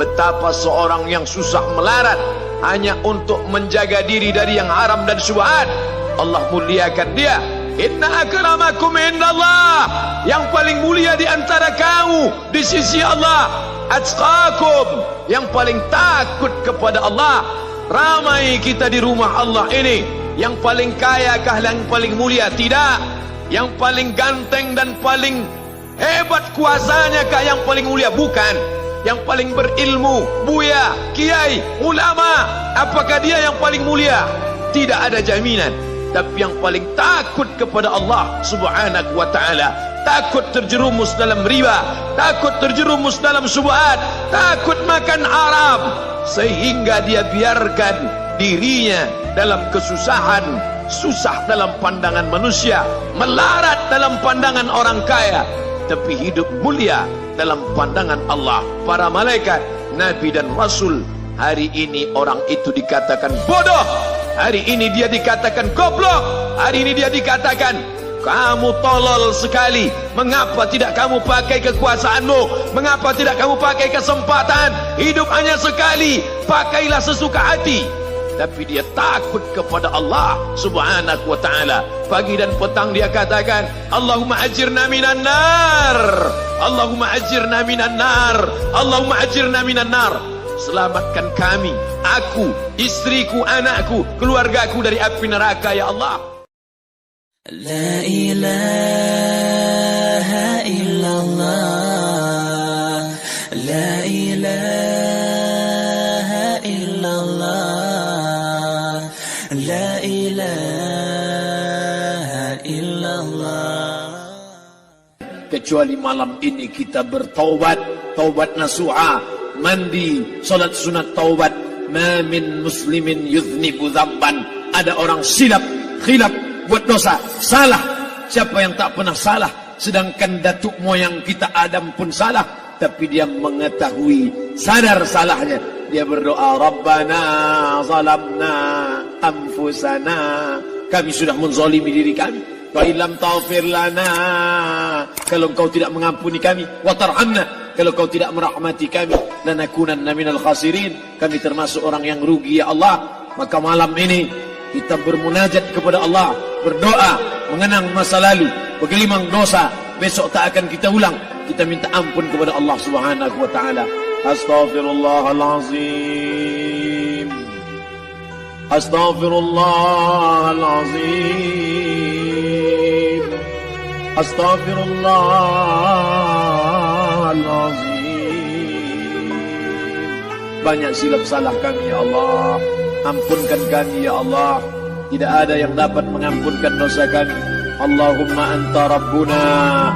S3: Betapa seorang yang susah melarat hanya untuk menjaga diri dari yang haram dan syubhat, Allah muliakan dia. Inna akramakum indallah, yang paling mulia di antara kamu di sisi Allah, atqakum, yang paling takut kepada Allah. Ramai kita di rumah Allah ini, yang paling kaya kah yang paling mulia? Tidak. Yang paling ganteng dan paling hebat kuasanya kah yang paling mulia? Bukan. Yang paling berilmu, buya, kiai, ulama, apakah dia yang paling mulia? Tidak ada jaminan. Tapi yang paling takut kepada Allah Subhanahu wa ta'ala, takut terjerumus dalam riba, takut terjerumus dalam syubhat, takut makan haram, sehingga dia biarkan dirinya dalam kesusahan, susah dalam pandangan manusia, melarat dalam pandangan orang kaya, tapi hidup mulia dalam pandangan Allah, para malaikat, nabi dan rasul. Hari ini orang itu dikatakan bodoh, hari ini dia dikatakan goblok, hari ini dia dikatakan kamu tolol sekali. Mengapa tidak kamu pakai kekuasaanmu? Mengapa tidak kamu pakai kesempatan? Hidup hanya sekali, pakailah sesuka hati. Tapi dia takut kepada Allah Subhanahu wa ta'ala. Pagi dan petang dia katakan, Allahumma ajirna minan nar, Allahumma ajirna minan nar, Allahumma ajirna minan nar. Selamatkan kami, aku, istriku, anakku, keluargaku dari api neraka, ya Allah.
S4: La ilaha illallah, la ilaha illallah, la ilaha illallah.
S3: Kecuali malam ini kita bertaubat, taubat nasuha, mandi, salat sunat taubat. Ma min muslimin yuznibu dzamban. Ada orang silap, khilaf, buat dosa, salah. Siapa yang tak pernah salah? Sedangkan datuk moyang kita Adam pun salah, tapi dia mengetahui, sadar salahnya. Dia berdoa, Rabbana zalamna anfusana, kami sudah menzalimi diri kami. Wa illam taghfir lana, kalau engkau tidak mengampuni kami, wa tarhamna, kalau kau tidak merahmati kami, lanakunanna minal khasirin, kami termasuk orang yang rugi, ya Allah. Maka malam ini kita bermunajat kepada Allah, berdoa, mengenang masa lalu, bergelimang dosa, besok tak akan kita ulang. Kita minta ampun kepada Allah Subhanahu wa ta'ala. Astaghfirullahalazim, Astaghfirullahalazim, Astaghfirullahalazim. Banyak silap salah kami, ya Allah. Ampunkan kami, ya Allah. Tidak ada yang dapat mengampunkan dosa kami. Allahumma anta rabbuna,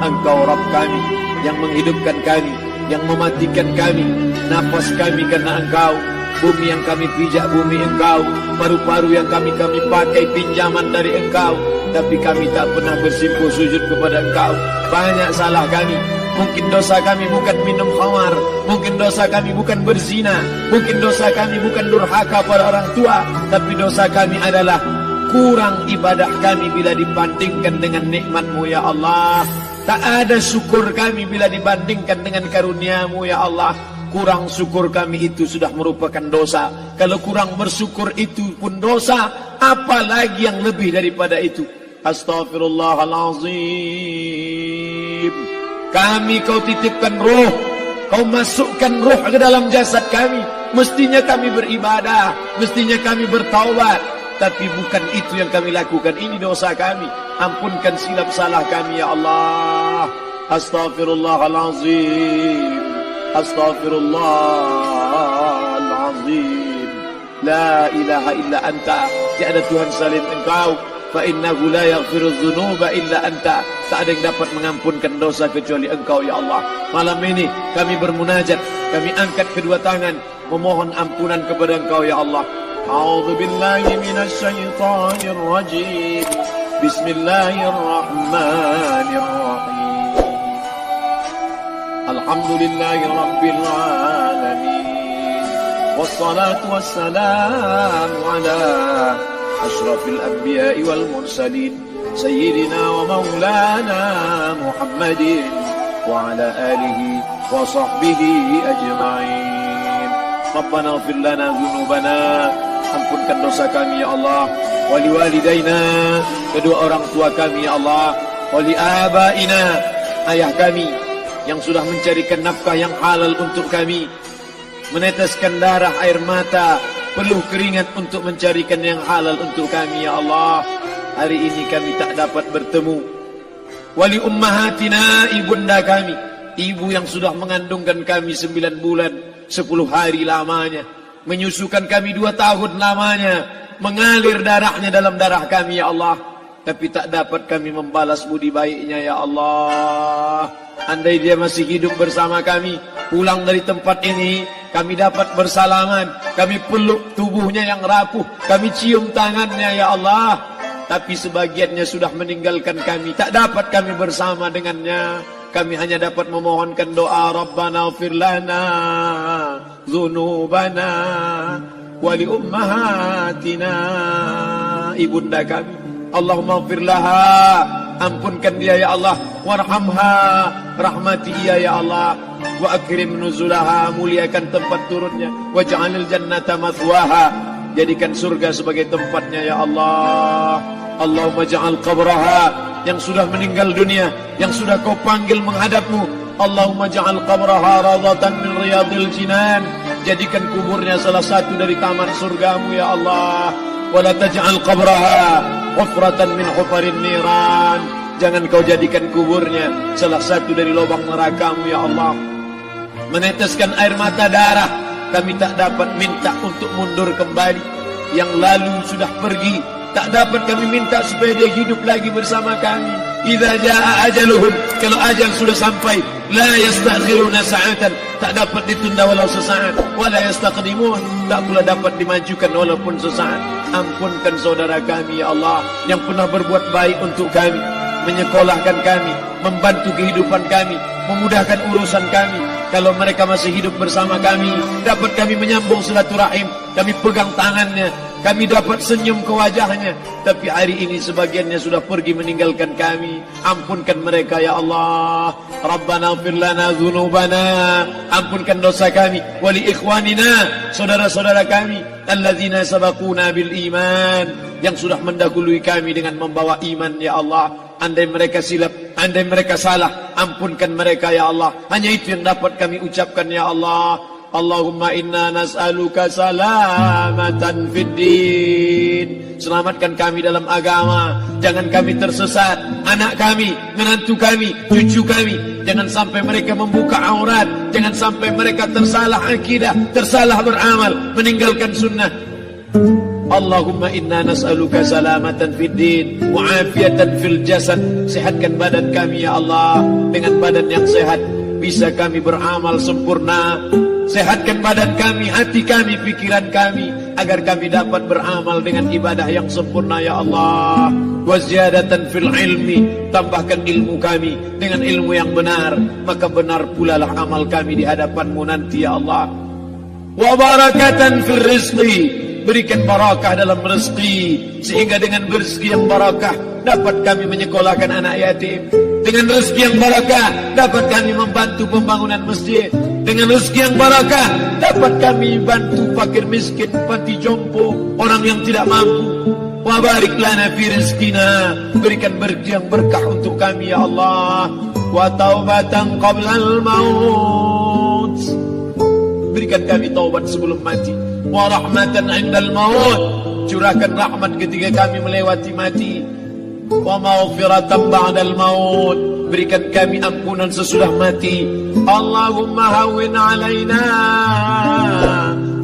S3: engkau Rabb kami, yang menghidupkan kami, yang mematikan kami. Nafas kami karena engkau, bumi yang kami pijak bumi engkau, paru-paru yang kami pakai pinjaman dari engkau, tapi kami tak pernah bersimpuh sujud kepada engkau. Banyak salah kami, Mungkin dosa kami bukan minum khamar, mungkin dosa kami bukan berzina, mungkin dosa kami bukan durhaka pada orang tua, tapi dosa kami adalah kurang ibadah kami bila dibandingkan dengan nikmat-Mu ya Allah. Tak ada syukur kami bila dibandingkan dengan karunia-Mu ya Allah. Kurang syukur kami itu sudah merupakan dosa. Kalau kurang bersyukur itu pun dosa, apalagi yang lebih daripada itu. Astaghfirullahalazim. Kami Kau titipkan roh, Kau masukkan roh ke dalam jasad kami. Mestinya kami beribadah, mestinya kami bertaubat, tapi bukan itu yang kami lakukan. Ini dosa kami. Ampunkan silap salah kami ya Allah. Astaghfirullahalazim. Astaghfirullahalazim. La ilaha illa anta. Tiada Tuhan selain Engkau. Fa innahu la yaghfiru dzunuba illa anta. Tak ada yang dapat mengampunkan dosa kecuali Engkau ya Allah. Malam ini kami bermunajat, kami angkat kedua tangan memohon ampunan kepada Engkau ya Allah. A'udzu billahi minasyaitonir rajim. Bismillahirrahmanirrahim. Alhamdulillahi rabbil alamin. Wassalatu wassalamu ala ashrafil anbiya'i wal mursalin sayyidina wa maulana Muhammadin wa ala alihi wa sahbihi ajma'in. Rabbana ighfir lana dzunubana. Ampunkan dosa kami ya Allah. Wali walidaina, kedua orang tua kami ya Allah. Wali abaina, ayah kami yang sudah mencarikan nafkah yang halal untuk kami, meneteskan darah air mata, peluh keringat untuk mencarikan yang halal untuk kami ya Allah. Hari ini kami tak dapat bertemu. Wali ummahatina, ibunda kami, ibu yang sudah mengandungkan kami 9 bulan 10 hari lamanya, menyusukan kami 2 tahun lamanya, mengalir darahnya dalam darah kami ya Allah, tapi tak dapat kami membalas budi baiknya ya Allah. Andai dia masih hidup bersama kami, pulang dari tempat ini, kami dapat bersalaman, kami peluk tubuhnya yang rapuh, kami cium tangannya ya Allah. Tapi sebagiannya sudah meninggalkan kami, tak dapat kami bersama dengannya. Kami hanya dapat memohonkan doa, Rabbana ighfir lana dzunubana wa li ummahatina, ibunda kami. Allahumma ighfir laha, ampunkan dia ya Allah. Warhamha, rahmati ia ya Allah. Wa akrim nuzulaha, muliakan tempat turunnya. Waj'alil jannata mathwaha, jadikan surga sebagai tempatnya ya Allah. Allahumma ja'al qabraha, yang sudah meninggal dunia, yang sudah Kau panggil menghadapmu, Allahumma ja'al qabraha radatan min riyadil jinan, jadikan kuburnya salah satu dari taman surgamu ya Allah. Wala taj'al qabraha hufratan min hufarin niran, jangan Kau jadikan kuburnya salah satu dari lubang nerakamu ya Allah. Meneteskan air mata darah, kami tak dapat minta untuk mundur kembali. Yang lalu sudah pergi, tak dapat kami minta supaya dia hidup lagi bersama kami. Idza jaa ajaluhum, kalau ajal sudah sampai, la yastakhiruna sa'atan, tak dapat ditunda walau sesaat, wala yastaqdimun, tak pula dapat dimajukan walaupun sesaat. Ampunkan saudara kami ya Allah yang pernah berbuat baik untuk kami, menyekolahkan kami, membantu kehidupan kami, memudahkan urusan kami. Kalau mereka masih hidup bersama kami, dapat kami menyambung silaturahim, kami pegang tangannya, kami dapat senyum ke wajahnya. Tapi hari ini sebagiannya sudah pergi meninggalkan kami. Ampunkan mereka ya Allah. Rabbana ighfir lana dzunubana, ampunkan dosa kami. Wali ikhwanina, saudara-saudara kami, alladzina sabaquna bil iman, yang sudah mendahului kami dengan membawa iman ya Allah. Andai mereka silap, andai mereka salah, ampunkan mereka ya Allah. Hanya itu yang dapat kami ucapkan ya Allah. Allahumma inna nas'aluka salamatan fid din, selamatkan kami dalam agama, jangan kami tersesat. Anak kami, menantu kami, cucu kami, jangan sampai mereka membuka aurat, jangan sampai mereka tersalah akidah, tersalah beramal, meninggalkan sunnah. Allahumma inna nas'aluka salamatan fid din wa afiatan fil jasad, sehatkan badan kami ya Allah. Dengan badan yang sehat bisa kami beramal sempurna. Sehatkan badan kami, hati kami, pikiran kami, agar kami dapat beramal dengan ibadah yang sempurna ya Allah.
S1: wa ziyadatan fil ilmi, tambahkan ilmu kami dengan ilmu yang benar, maka benar pula lah amal kami di hadapan-Mu nanti ya Allah. Wa barakatan fil rizqi, berikan barakah dalam rezeki, sehingga dengan rezeki yang barakah dapat kami menyekolahkan anak yatim. Dengan rezeki yang barakah dapat kami membantu pembangunan masjid. Dengan rezeki yang barakah dapat kami bantu fakir miskin, panti jompo, orang yang tidak mampu. Wa barik lana fi rizqina, berikan rezeki yang berkah untuk kami ya Allah. Wa taubatan qabla al-maut, berikan kami taubat sebelum mati. Wa rahmatan 'indal maut, curahkan rahmat ketika kami melewati mati. Wa maghfiratan ba'dal maut, berikan kami ampunan sesudah mati. Allahumma hawwin 'alaina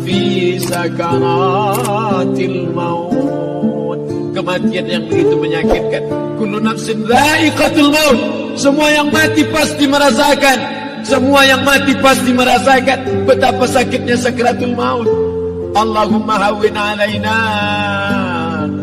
S1: fi sakaratil maut, kematian yang begitu menyakitkan. Kullu nafsin dha'iqatul maut, semua yang mati pasti merasakan. Semua yang mati pasti merasakan betapa sakitnya sakaratul maut. Allahumma hawwin 'alaina,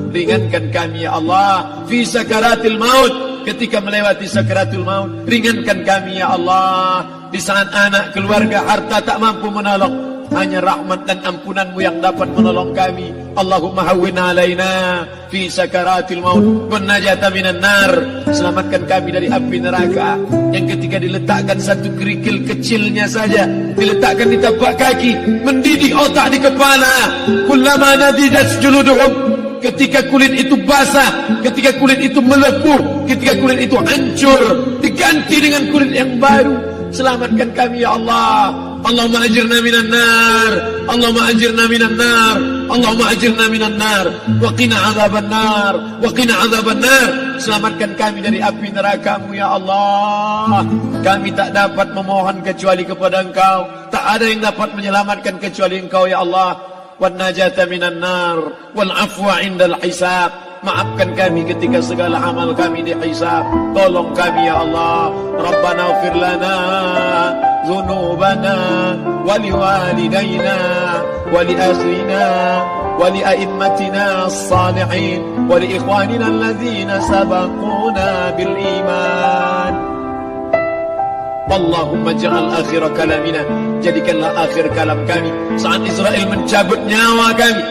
S1: ringankan kami ya Allah fi sakaratil maut, ketika melewati sakaratul maut. Ringankan kami ya Allah di saat anak, keluarga, harta tak mampu menolong, hanya rahmat dan ampunan-Mu yang dapat menolong kami. Allahumma hawwin 'alaina fi sakaratil maut wan najata minan nar, selamatkan kami dari api neraka yang ketika diletakkan satu kerikil kecilnya saja, diletakkan di tapak kaki, mendidih otak di kepala. Kullama nadidat juluduhum, ketika kulit itu basah, ketika kulit itu melepuh, ketika kulit itu hancur, diganti dengan kulit yang baru. Selamatkan kami ya Allah. Allahumma ajirna minan nar, Allahumma ajirna minan nar, Allahumma ajirna minan nar, wa qina azaban nar, wa qina azaban nar. Selamatkan kami dari api neraka-Mu ya Allah. Kami tak dapat memohon kecuali kepada Engkau, tak ada yang dapat menyelamatkan kecuali Engkau ya Allah. Wan najata minan nar, wal afwa indal hisab, maafkan kami ketika segala amal kami dihisab. Tolong kami ya Allah. Rabbana ighfir lana dhunubana wa liwalidayna wa li ahlina wa li a'immatina as-salihin wa li ikhwanina alladhina sabaquna bil iman. Allahumma ja'al akhir kalamina, jadikanlah akhir kalam kami saat Israel mencabut nyawa kami,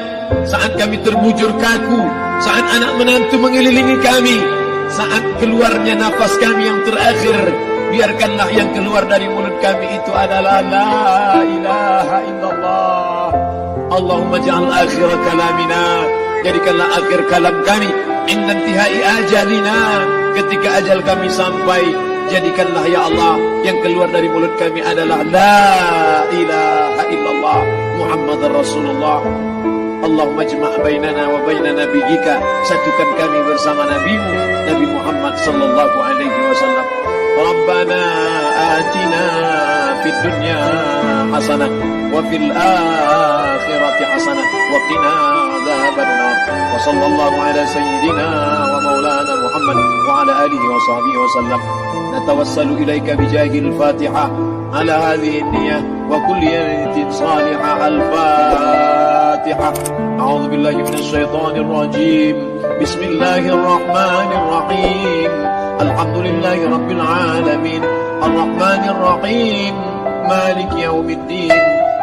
S1: saat kami terbujur kaku, saat anak menantu mengelilingi kami, saat keluarnya nafas kami yang terakhir, biarkanlah yang keluar dari mulut kami itu adalah la ilaha illallah. Allahumma ja'al akhir kalamina, jadikanlah akhir kalam kami inda intihai ajalina, ketika ajal kami sampai, jadikanlah ya Allah yang keluar dari mulut kami adalah la ilaha illallah Muhammadar Rasulullah. Allahumma jma' bainana wa baina nabiyyika, satukan kami bersama Nabi-Mu Nabi Muhammad sallallahu alaihi wasallam. Rabbana atina fid dunya hasanah wa fil akhirati hasanah wa qina adzabannar. Wa sallallahu ala sayyidina wa maulana Muhammad wa ala alihi wa sahbihi wasallam. Natawassalu ilaika bijahil Fatihah ala hadhihi an-niyyah wa kulli niyatin salihah. Al-Fatihah. A'udzu billahi minasy syaithanir rajim. Bismillahirrahmanir rahim. Alhamdulillahi rabbil alamin. Arrahmanir rahim. Maliki yaumiddin.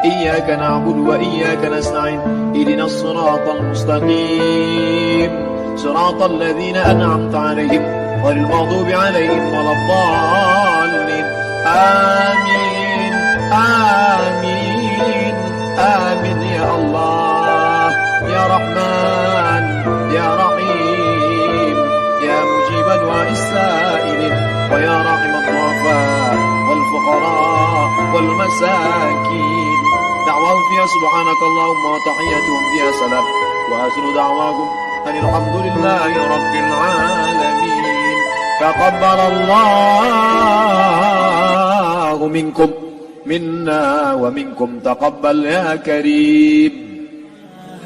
S1: Iyyaka na'budu wa iyyaka nasta'in. Ihdinas siratal mustaqim. Siratal ladzina an'amta 'alaihim ghairil maghdubi 'alaihim waladdallin. Amin. Amin. Amin ya Allah. Ya Rahman, Ya Rahim, Ya Mujib du'a'is sa'ilin, wa Ya Rahim ad-du'afa wal fuqara wal masakin. Da'wahum fiha subhanakallahumma wa tahiyyatuhum fiha salam. Wa akhiru da'wahum alhamdulillahi rabbil alamin. Taqabbalallahu minkum minna wa minkum taqabbal ya karim.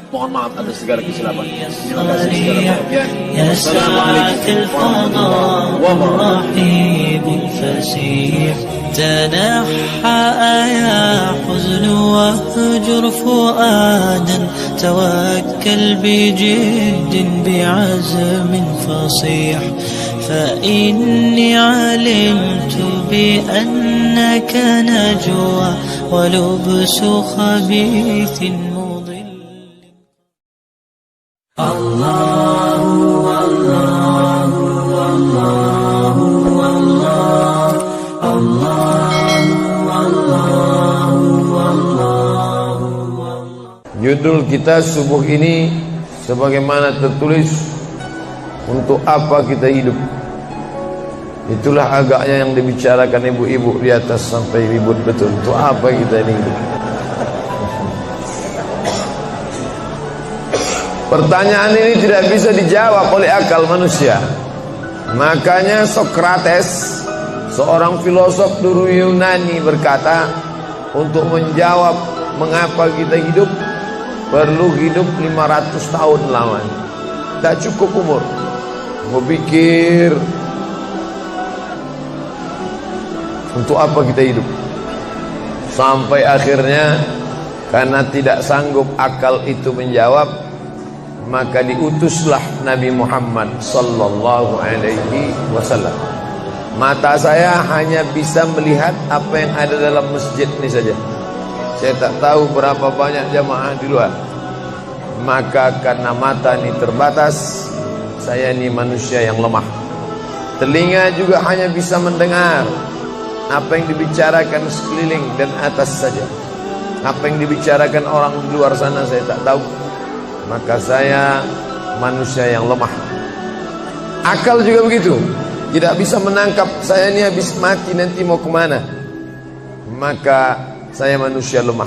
S1: Mohon maaf atas segala kesilapan. Terima kasih segala pengertian. Wassalamualaikum warahmatullahi wabarakatuh.
S4: تنحى يا حزن واهجر فؤادا توكل توكل بجد بعزم فصيح فإني علمت بأنك نجوى ولبس خبيث مضل. الله الله الله الله الله.
S1: Judul kita subuh ini sebagaimana tertulis, untuk apa kita hidup. Itulah agaknya yang dibicarakan ibu-ibu di atas sampai ribut betul. Untuk apa kita ini hidup? Pertanyaan ini tidak bisa dijawab oleh akal manusia. Makanya Sokrates, seorang filosof dulu Yunani, berkata, untuk menjawab mengapa kita hidup, perlu hidup 500 tahun lamanya. Tak cukup umur. Mau pikir, untuk apa kita hidup? Sampai akhirnya karena tidak sanggup akal itu menjawab, maka diutuslah Nabi Muhammad sallallahu alaihi wasallam. Mata saya hanya bisa melihat apa yang ada dalam masjid ini saja. Saya tak tahu berapa banyak jamaah di luar. Maka karena mata ini terbatas, saya ini manusia yang lemah. Telinga juga hanya bisa mendengar apa yang dibicarakan sekeliling dan atas saja. Apa yang dibicarakan orang di luar sana saya tak tahu. Maka saya manusia yang lemah. Akal juga begitu, tidak bisa menangkap saya ini habis mati nanti mau kemana. Maka saya manusia lemah.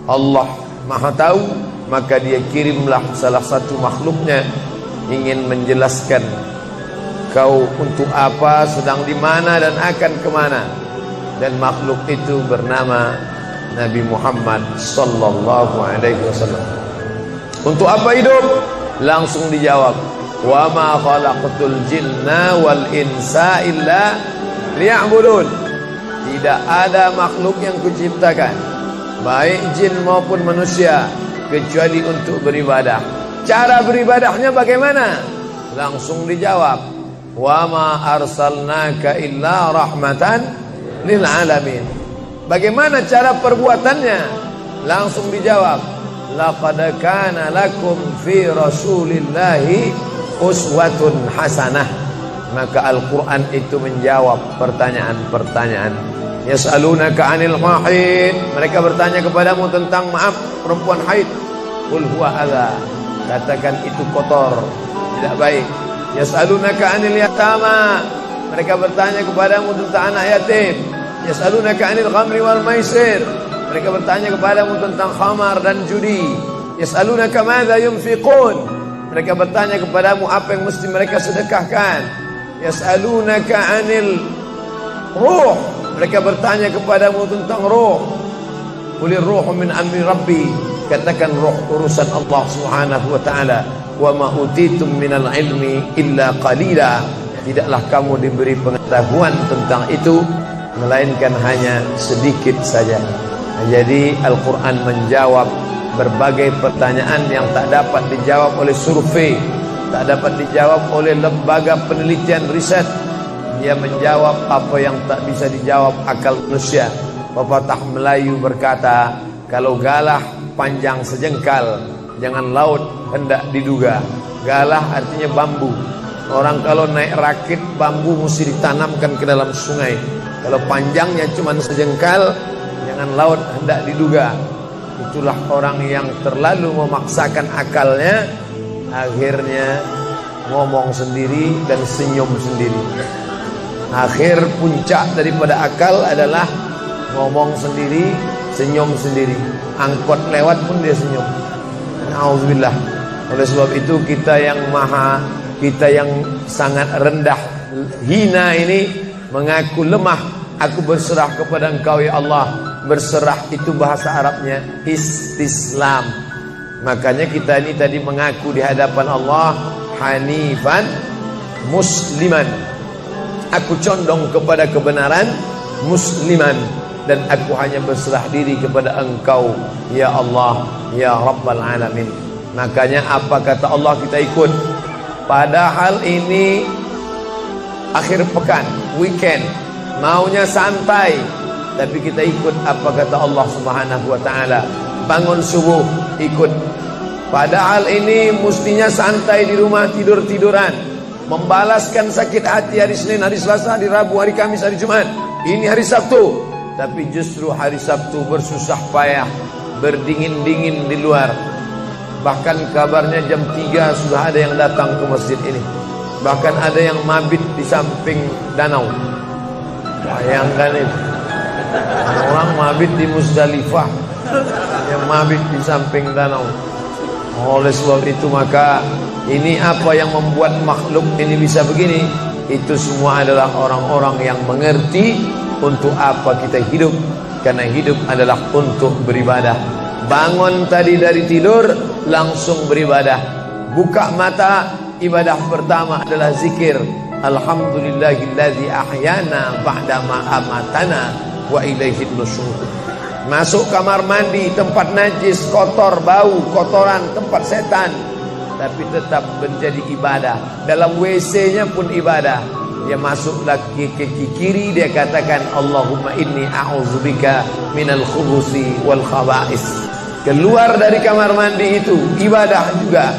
S1: Allah Maha tahu, maka dia kirimlah salah satu makhluknya ingin menjelaskan kau untuk apa, sedang di mana dan akan kemana. Dan makhluk itu bernama Nabi Muhammad sallallahu alaihi wasallam. Untuk apa hidup? Langsung dijawab, wa ma khalaqatul jinna wal insa illa liya'budun. Tidak ada makhluk yang kuciptakan, baik jin maupun manusia, kecuali untuk beribadah. Cara beribadahnya bagaimana? Langsung dijawab, wa ma arsalnaka illa rahmatan lil alamin. Bagaimana cara perbuatannya? Langsung dijawab, laqad kana lakum fi rasulillahi uswatun hasanah. Maka Al-Quran itu menjawab pertanyaan-pertanyaan. Yas'alunaka 'anil mahid, mereka bertanya kepadamu tentang perempuan haid. Qul huwa adza, katakan itu kotor, tidak baik. Yas'alunaka 'anil yatama, mereka bertanya kepadamu tentang anak yatim. Yas'alunaka 'anil khamri wal maisir, mereka bertanya kepadamu tentang khamar dan judi. Yas'alunaka madza yunfiqun, mereka bertanya kepadamu apa yang mesti mereka sedekahkan. Yas'alunaka 'anil ruh, mereka bertanya kepadamu tentang ruh. Qulir ruhu min amri rabbi, katakan ruh urusan Allah Subhanahu wa taala. Wa ma utitum minal ilmi illa qalila, tidaklah kamu diberi pengetahuan tentang itu melainkan hanya sedikit saja. Jadi Al-Quran menjawab berbagai pertanyaan yang tak dapat dijawab oleh survei, tak dapat dijawab oleh lembaga penelitian riset. Dia menjawab apa yang tak bisa dijawab akal manusia. Pepatah Melayu berkata, kalau galah panjang sejengkal, jangan laut hendak diduga. Galah artinya bambu. Orang kalau naik rakit bambu mesti ditanamkan ke dalam sungai. Kalau panjangnya cuma sejengkal, jangan laut hendak diduga. Itulah orang yang terlalu memaksakan akalnya, akhirnya ngomong sendiri dan senyum sendiri. Akhir puncak daripada akal adalah ngomong sendiri, senyum sendiri. Angkot lewat pun dia senyum. Nauzubillah. Oleh sebab itu kita yang sangat rendah, hina ini mengaku lemah. Aku berserah kepada Engkau ya Allah. Berserah itu bahasa Arabnya istislam. Makanya kita ini tadi mengaku di hadapan Allah hanifan musliman. Aku condong kepada kebenaran, musliman, dan aku hanya berserah diri kepada Engkau ya Allah ya Rabbal Alamin. Makanya apa kata Allah kita ikut. Padahal ini akhir pekan, weekend, maunya santai, tapi kita ikut apa kata Allah Subhanahu wa taala. Bangun subuh ikut. Padahal ini mestinya santai di rumah, tidur-tiduran, membalaskan sakit hati hari Senin, hari Selasa, hari Rabu, hari Kamis, hari Jumat. Ini hari Sabtu, tapi justru hari Sabtu bersusah payah, berdingin-dingin di luar. Bahkan kabarnya jam 3 sudah ada yang datang ke masjid ini. Bahkan ada yang mabit di samping danau. Bayangkan itu. Orang mabit di Musdalifah, yang mabit di samping danau. Oleh sebab itu maka ini apa yang membuat makhluk ini bisa begini? Itu semua adalah orang-orang yang mengerti untuk apa kita hidup. Karena hidup adalah untuk beribadah. Bangun tadi dari tidur langsung beribadah. Buka mata, ibadah pertama adalah zikir. Alhamdulillahilladzi ahyana ba'dama amatana wa ilaihin nusyur. Masuk kamar mandi, tempat najis, kotor, bau, kotoran, tempat setan, tapi tetap menjadi ibadah. Dalam WC-nya pun ibadah. Dia masuk lagi ke kiri, dia katakan Allahumma inni a'udzubika minal khubusi wal khaba'is. Keluar dari kamar mandi itu ibadah juga.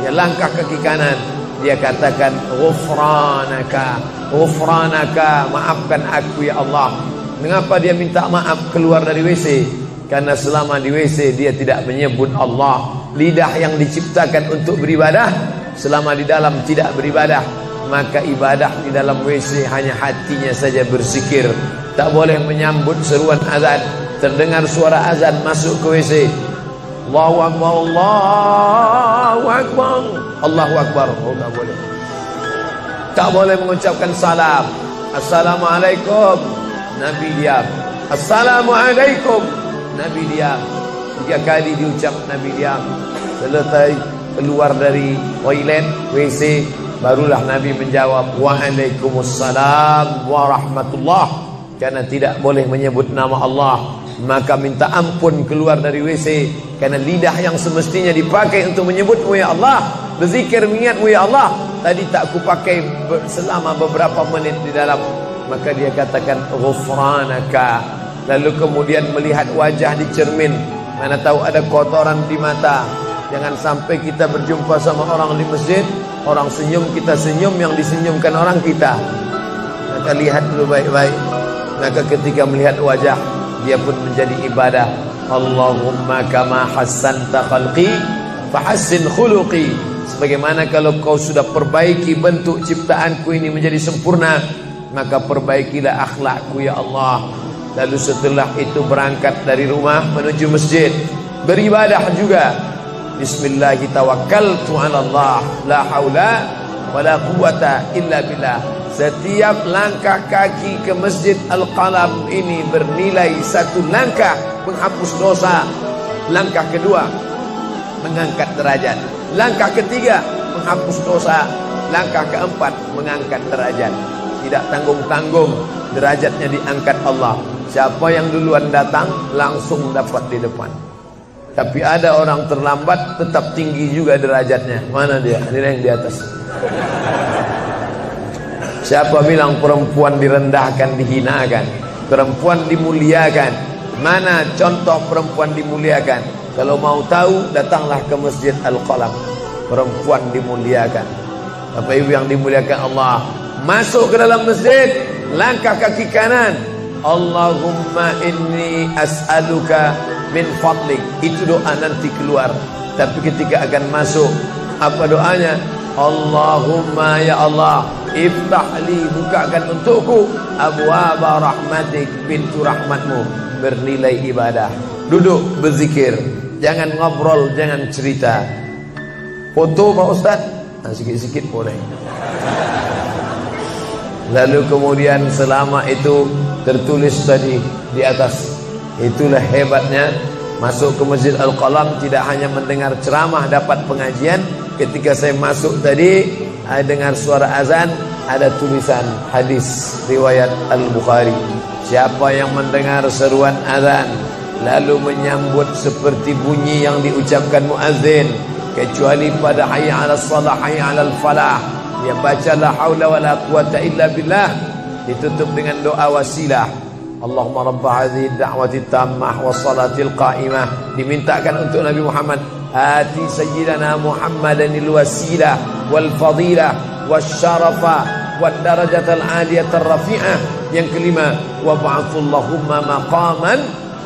S1: Dia langkah kaki kanan, dia katakan ghufranaka, ghufranaka, maafkan aku ya Allah. Mengapa dia minta maaf keluar dari WC? Karena selama di WC dia tidak menyebut Allah. Lidah yang diciptakan untuk beribadah, selama di dalam tidak beribadah, maka ibadah di dalam WC hanya hatinya saja berzikir. Tak boleh menyambut seruan azan. Terdengar suara azan masuk ke WC, Allahu Akbar, Allahu Akbar, Allahu Akbar. Oh, tak boleh. Tak boleh mengucapkan salam. Assalamualaikum, Nabi diam. Assalamualaikum, Nabi diam. 3 kali diucap, Nabi diam. Selesai keluar dari toilet, WC, barulah Nabi menjawab Waalaikumsalam warahmatullah. Karena tidak boleh menyebut nama Allah, maka minta ampun keluar dari WC. Karena lidah yang semestinya dipakai untuk menyebutmu ya Allah, berzikir mengingatmu ya Allah, tadi tak kupakai selama beberapa menit di dalam. Maka dia katakan ghufranaka. Lalu kemudian melihat wajah di cermin, mana tahu ada kotoran di mata. Jangan sampai kita berjumpa sama orang di masjid, orang senyum, kita senyum, yang disenyumkan orang kita. Maka lihat dulu baik-baik. Maka ketika melihat wajah, dia pun menjadi ibadah. Allahumma kama hassanta khalqi fahassin khuluqi. Sebagaimana kalau kau sudah perbaiki bentuk ciptaanku ini menjadi sempurna, maka perbaikilah akhlakku ya Allah. Lalu setelah itu berangkat dari rumah menuju masjid, beribadah juga. Bismillahirrahmanirrahim. La haula wala quwata illa billah. Setiap langkah kaki ke Masjid Al-Qalam ini bernilai 1 langkah menghapus dosa. Langkah kedua mengangkat derajat. Langkah ketiga menghapus dosa. Langkah keempat mengangkat derajat. Tidak tanggung-tanggung, derajatnya diangkat Allah. Siapa yang duluan datang langsung dapat di depan. Tapi ada orang terlambat tetap tinggi juga derajatnya. Mana dia? Ini yang di atas. Siapa bilang perempuan direndahkan, dihinakan? Perempuan dimuliakan. Mana contoh perempuan dimuliakan? Kalau mau tahu, datanglah ke Masjid Al-Qalam. Perempuan dimuliakan. Bapak Ibu yang dimuliakan Allah, masuk ke dalam masjid, langkah kaki kanan, Allahumma inni as'aluka min fadlik. Itu doa nanti keluar. Tapi ketika akan masuk, apa doanya? Allahumma ya Allah, iftah li, bukakan untukku abwaaba rahmatik, pintu rahmatmu. Bernilai ibadah. Duduk berzikir, jangan ngobrol, jangan cerita. Foto Pak Ustaz, nah, sikit-sikit boleh. Lalu kemudian selama itu tertulis tadi di atas. Itulah hebatnya masuk ke Masjid Al-Qalam, tidak hanya mendengar ceramah, dapat pengajian. Ketika saya masuk tadi, dengar suara azan, ada tulisan hadis riwayat Al-Bukhari. Siapa yang mendengar seruan azan lalu menyambut seperti bunyi yang diucapkan muazzin, kecuali pada hayya 'alas shalah, hayya 'alal falah. Dia baca la haula wala quwata illa billah, ditutup dengan doa wasilah. Allahumma rabb hadhihi ad-da'wati tammah was salatil qa'imah. Dimintakan untuk Nabi Muhammad, ati sayyidina Muhammadanil wasilah wal fadilah wasyarafa wad darajatal aliyatar rafi'ah. Yang kelima, wa ba'athallahumma maqaman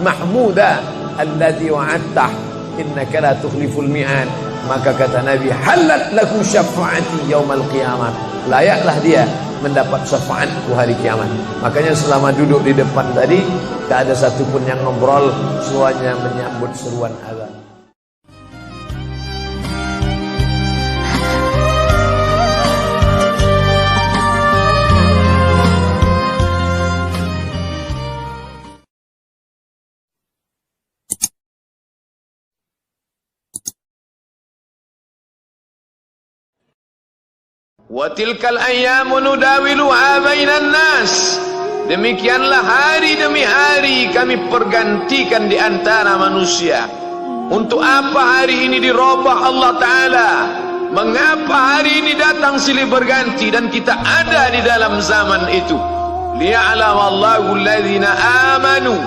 S1: mahmuda alladhi wa'adtah innaka la tukhliful mi'ad. Maka kata Nabi, halat lahu syafaati yaumal qiyamah, layaklah dia mendapat syafaatku hari kiamat. Makanya selama duduk di depan tadi, tak ada satupun yang ngobrol, semuanya menyambut seruan azan.
S3: Wa tilkal ayyamu nudawiluha bainan nas. Demikianlah hari demi hari kami pergantikan di antara manusia. Untuk apa hari ini dirubah Allah Ta'ala? Mengapa hari ini datang silih berganti dan kita ada di dalam zaman itu? Liya'lamallahu alladhina amanu.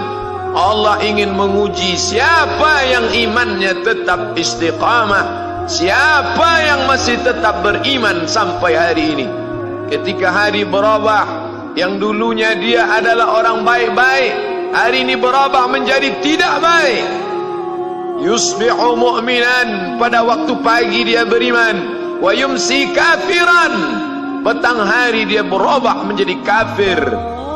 S3: Allah ingin menguji siapa yang imannya tetap istiqamah, siapa yang masih tetap beriman sampai hari ini. Ketika hari berubah, yang dulunya dia adalah orang baik-baik, hari ini berubah menjadi tidak baik. Yusbihu mu'minan, pada waktu pagi dia beriman, wa yumsi kafiran, petang hari dia berubah menjadi kafir.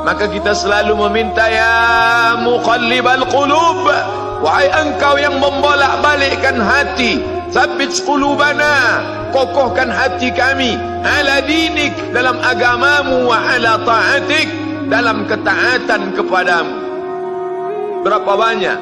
S3: Maka kita selalu meminta, ya muqallibal qulub, wahai engkau yang membolak-balikkan hati, tsabbit qulubana, kokohkan hati kami, ala dinik, dalam agamamu, wa ala ta'atik, dalam ketaatan kepadamu. Berapa banyak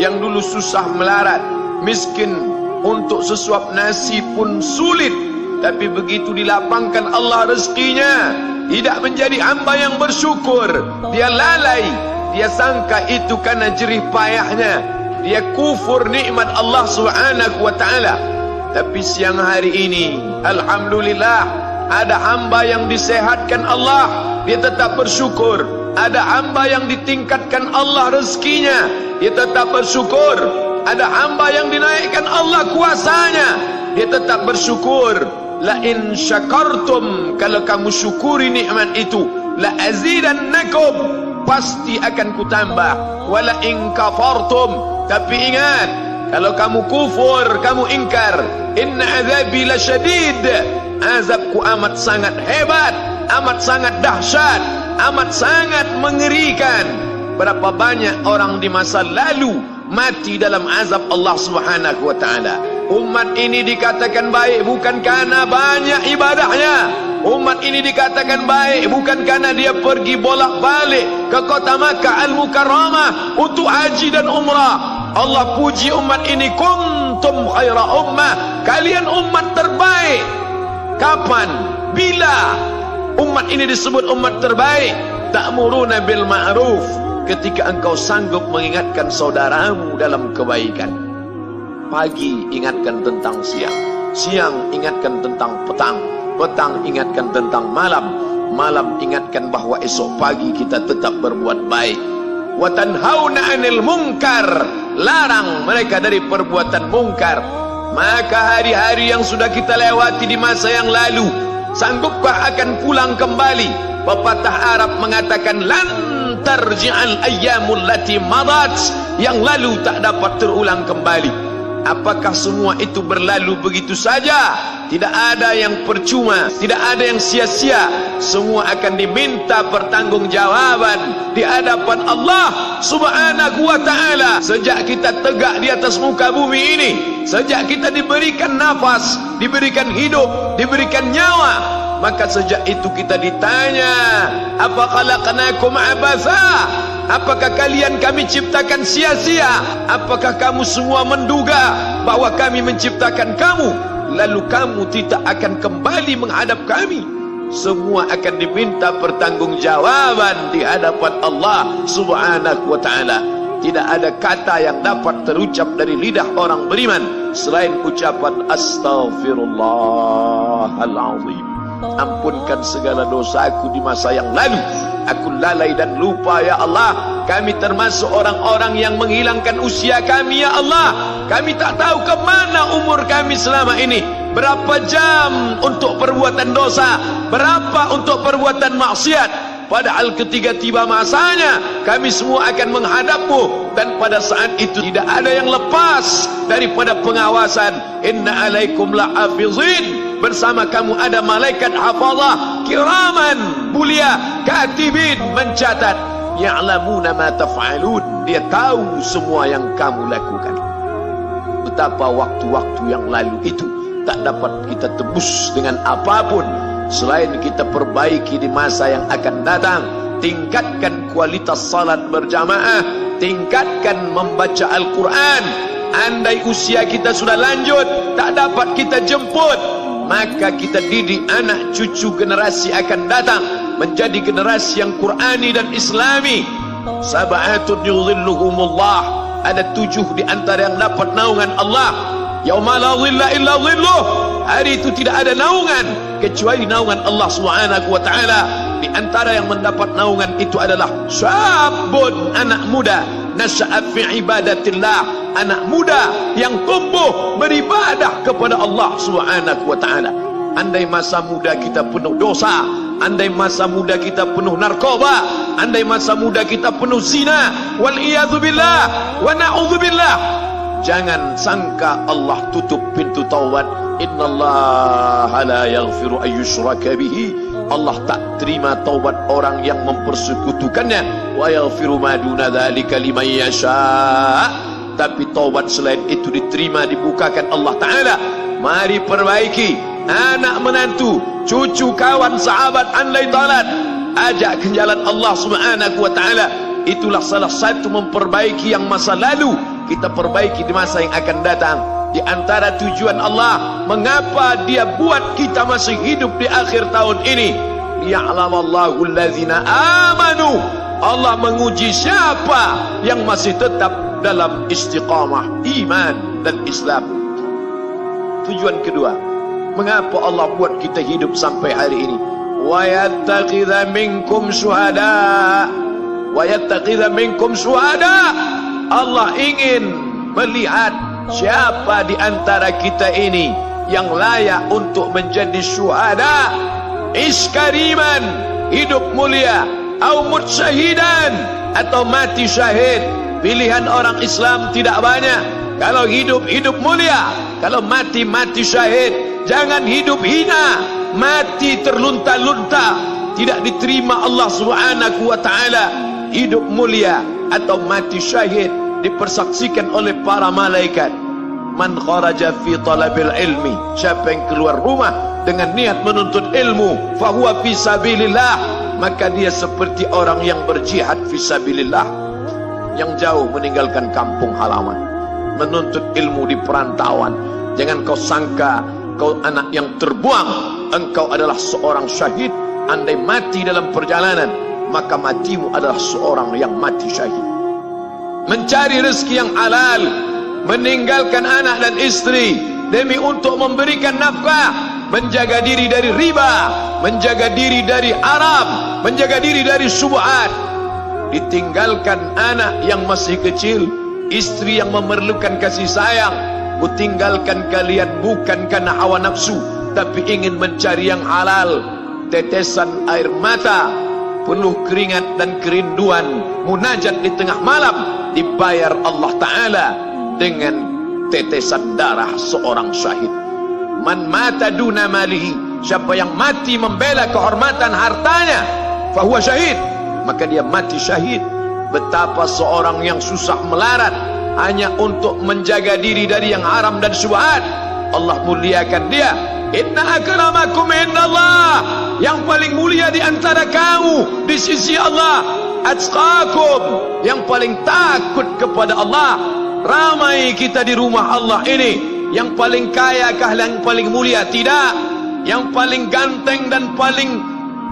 S3: yang dulu susah melarat, miskin, untuk sesuap nasi pun sulit, tapi begitu dilapangkan Allah rezekinya, tidak menjadi hamba yang bersyukur. Dia lalai, dia sangka itu karena jerih payahnya, dia kufur nikmat Allah Subhanahu wa ta'ala. Tapi siang hari ini, alhamdulillah, ada hamba yang disehatkan Allah, dia tetap bersyukur. Ada hamba yang ditingkatkan Allah rezekinya, dia tetap bersyukur. Ada hamba yang dinaikkan Allah kuasanya, dia tetap bersyukur. La in syakartum, kalau kamu syukuri nikmat itu, la azidannakum, pasti akan kutambah. Wala in kafartum, tapi ingat, kalau kamu kufur, kamu ingkar, inna azabi lasyadid, azabku amat sangat hebat, amat sangat dahsyat, amat sangat mengerikan. Berapa banyak orang di masa lalu mati dalam azab Allah Subhanahu wa ta'ala. Umat ini dikatakan baik bukan karena banyak ibadahnya. Umat ini dikatakan baik bukan karena dia pergi bolak-balik ke kota Makkah Al-Mukarramah untuk haji dan umrah. Allah puji umat ini, kuntum khaira ummah, kalian umat terbaik. Kapan? Bila umat ini disebut umat terbaik? Ta'muruna bil ma'ruf, ketika engkau sanggup mengingatkan saudaramu dalam kebaikan. Pagi ingatkan tentang siang, siang ingatkan tentang petang, petang ingatkan tentang malam, malam ingatkan bahwa esok pagi kita tetap berbuat baik. Wa tanhauna 'anil munkar, larang mereka dari perbuatan mungkar. Maka hari-hari yang sudah kita lewati di masa yang lalu, sanggupkah akan pulang kembali? Pepatah Arab mengatakan, lan tarji'al ayyamul lati madat, yang lalu tak dapat terulang kembali. Apakah semua itu berlalu begitu saja? Tidak ada yang percuma, tidak ada yang sia-sia. Semua akan diminta pertanggungjawaban di hadapan Allah Subhanahu wa ta'ala. Sejak kita tegak di atas muka bumi ini, sejak kita diberikan nafas, diberikan hidup, diberikan nyawa, maka sejak itu kita ditanya, apa khalaqnakum abatha? Apakah kalian kami ciptakan sia-sia? Apakah kamu semua menduga bahwa kami menciptakan kamu, lalu kamu tidak akan kembali menghadap kami? Semua akan diminta pertanggungjawaban di hadapan Allah Subhanahu wa ta'ala. Tidak ada kata yang dapat terucap dari lidah orang beriman selain ucapan Astaghfirullahaladzim. Ampunkan segala dosaku di masa yang lalu. Aku lalai dan lupa ya Allah. Kami termasuk orang-orang yang menghilangkan usia kami ya Allah. Kami tak tahu ke mana umur kami selama ini. Berapa jam untuk perbuatan dosa, berapa untuk perbuatan maksiat. Padahal ketika tiba masanya, kami semua akan menghadapmu, dan pada saat itu tidak ada yang lepas daripada pengawasan. Inna alaikum la'afizin, bersama kamu ada malaikat hafazah kiraman mulia, katibin, mencatat. Ya'lamuna ma taf'alun, dia tahu semua yang kamu lakukan. Betapa waktu-waktu yang lalu itu tak dapat kita tebus dengan apapun selain kita perbaiki di masa yang akan datang. Tingkatkan kualitas salat berjamaah, tingkatkan membaca Al-Quran. Andai usia kita sudah lanjut, tak dapat kita jemput, maka kita didik anak cucu generasi akan datang menjadi generasi yang Qurani dan Islami. Sab'atun yudhilluhumullah, ada 7 di antara yang dapat naungan Allah. Yauma la dhilla illa dhilluh, hari itu tidak ada naungan kecuali naungan Allah Subhanahu wa taala. Di antara yang mendapat naungan itu adalah syabun, anak muda, nasya'a fi ibadatillah, anak muda yang tumbuh beribadah kepada Allah Subhanahu wa taala. Andai masa muda kita penuh dosa, andai masa muda kita penuh narkoba, andai masa muda kita penuh zina, wal iyadzu billah wa na'udzu billah, jangan sangka Allah tutup pintu taubat. Innallaha la yaghfiru ayyushraka bihi, Allah tak terima taubat orang yang mempersekutukannya. Wa yaghfiru ma duna dzalika liman yasha, tapi taubat selain itu diterima, dibukakan Allah Ta'ala. Mari perbaiki anak menantu, cucu, kawan, sahabat, andai talat, ajak ke jalan Allah Subhanahu wa Ta'ala. Itulah salah satu memperbaiki yang masa lalu, kita perbaiki di masa yang akan datang. Di antara tujuan Allah mengapa dia buat kita masih hidup di akhir tahun ini, liya'lamallahu allazina amanu, Allah menguji siapa yang masih tetap dalam istiqamah iman dan Islam. Tujuan kedua, mengapa Allah buat kita hidup sampai hari ini? Wa yattakhidha minkum syuhada, wa yattakhidha minkum syuhada, Allah ingin melihat siapa di antara kita ini yang layak untuk menjadi syuhada. Iskariman, hidup mulia, au mutsyahidan, atau mati syahid. Pilihan orang Islam tidak banyak. Kalau hidup, hidup mulia. Kalau mati, mati syahid. Jangan hidup hina, mati terlunta-lunta, tidak diterima Allah Subhanahu wa Ta'ala. Hidup mulia atau mati syahid dipersaksikan oleh para malaikat. Man kharaja fi talabil ilmi, siapa yang keluar rumah dengan niat menuntut ilmu, fahuwa fi sabilillah, maka dia seperti orang yang berjihad fi sabilillah, yang jauh meninggalkan kampung halaman, menuntut ilmu di perantauan. Jangan kau sangka kau anak yang terbuang, engkau adalah seorang syahid. Andai mati dalam perjalanan, maka matimu adalah seorang yang mati syahid. Mencari rezeki yang halal, meninggalkan anak dan istri demi untuk memberikan nafkah, menjaga diri dari riba, menjaga diri dari haram, menjaga diri dari syubhat. Ditinggalkan anak yang masih kecil, istri yang memerlukan kasih sayang. Kutinggalkan kalian bukan karena hawa nafsu, tapi ingin mencari yang halal. Tetesan air mata, penuh keringat dan kerinduan, munajat di tengah malam, dibayar Allah Ta'ala dengan tetesan darah seorang syahid. Man mata duna malihi, siapa yang mati membela kehormatan hartanya, fahuwa syahid, maka dia mati syahid. Betapa seorang yang susah melarat hanya untuk menjaga diri dari yang haram dan syubhat, Allah muliakan dia. Inna akramakum indallah, yang paling mulia di antara kamu di sisi Allah, atqakum, yang paling takut kepada Allah. Ramai kita di rumah Allah ini, yang paling kaya kah yang paling mulia? Tidak. Yang paling ganteng dan paling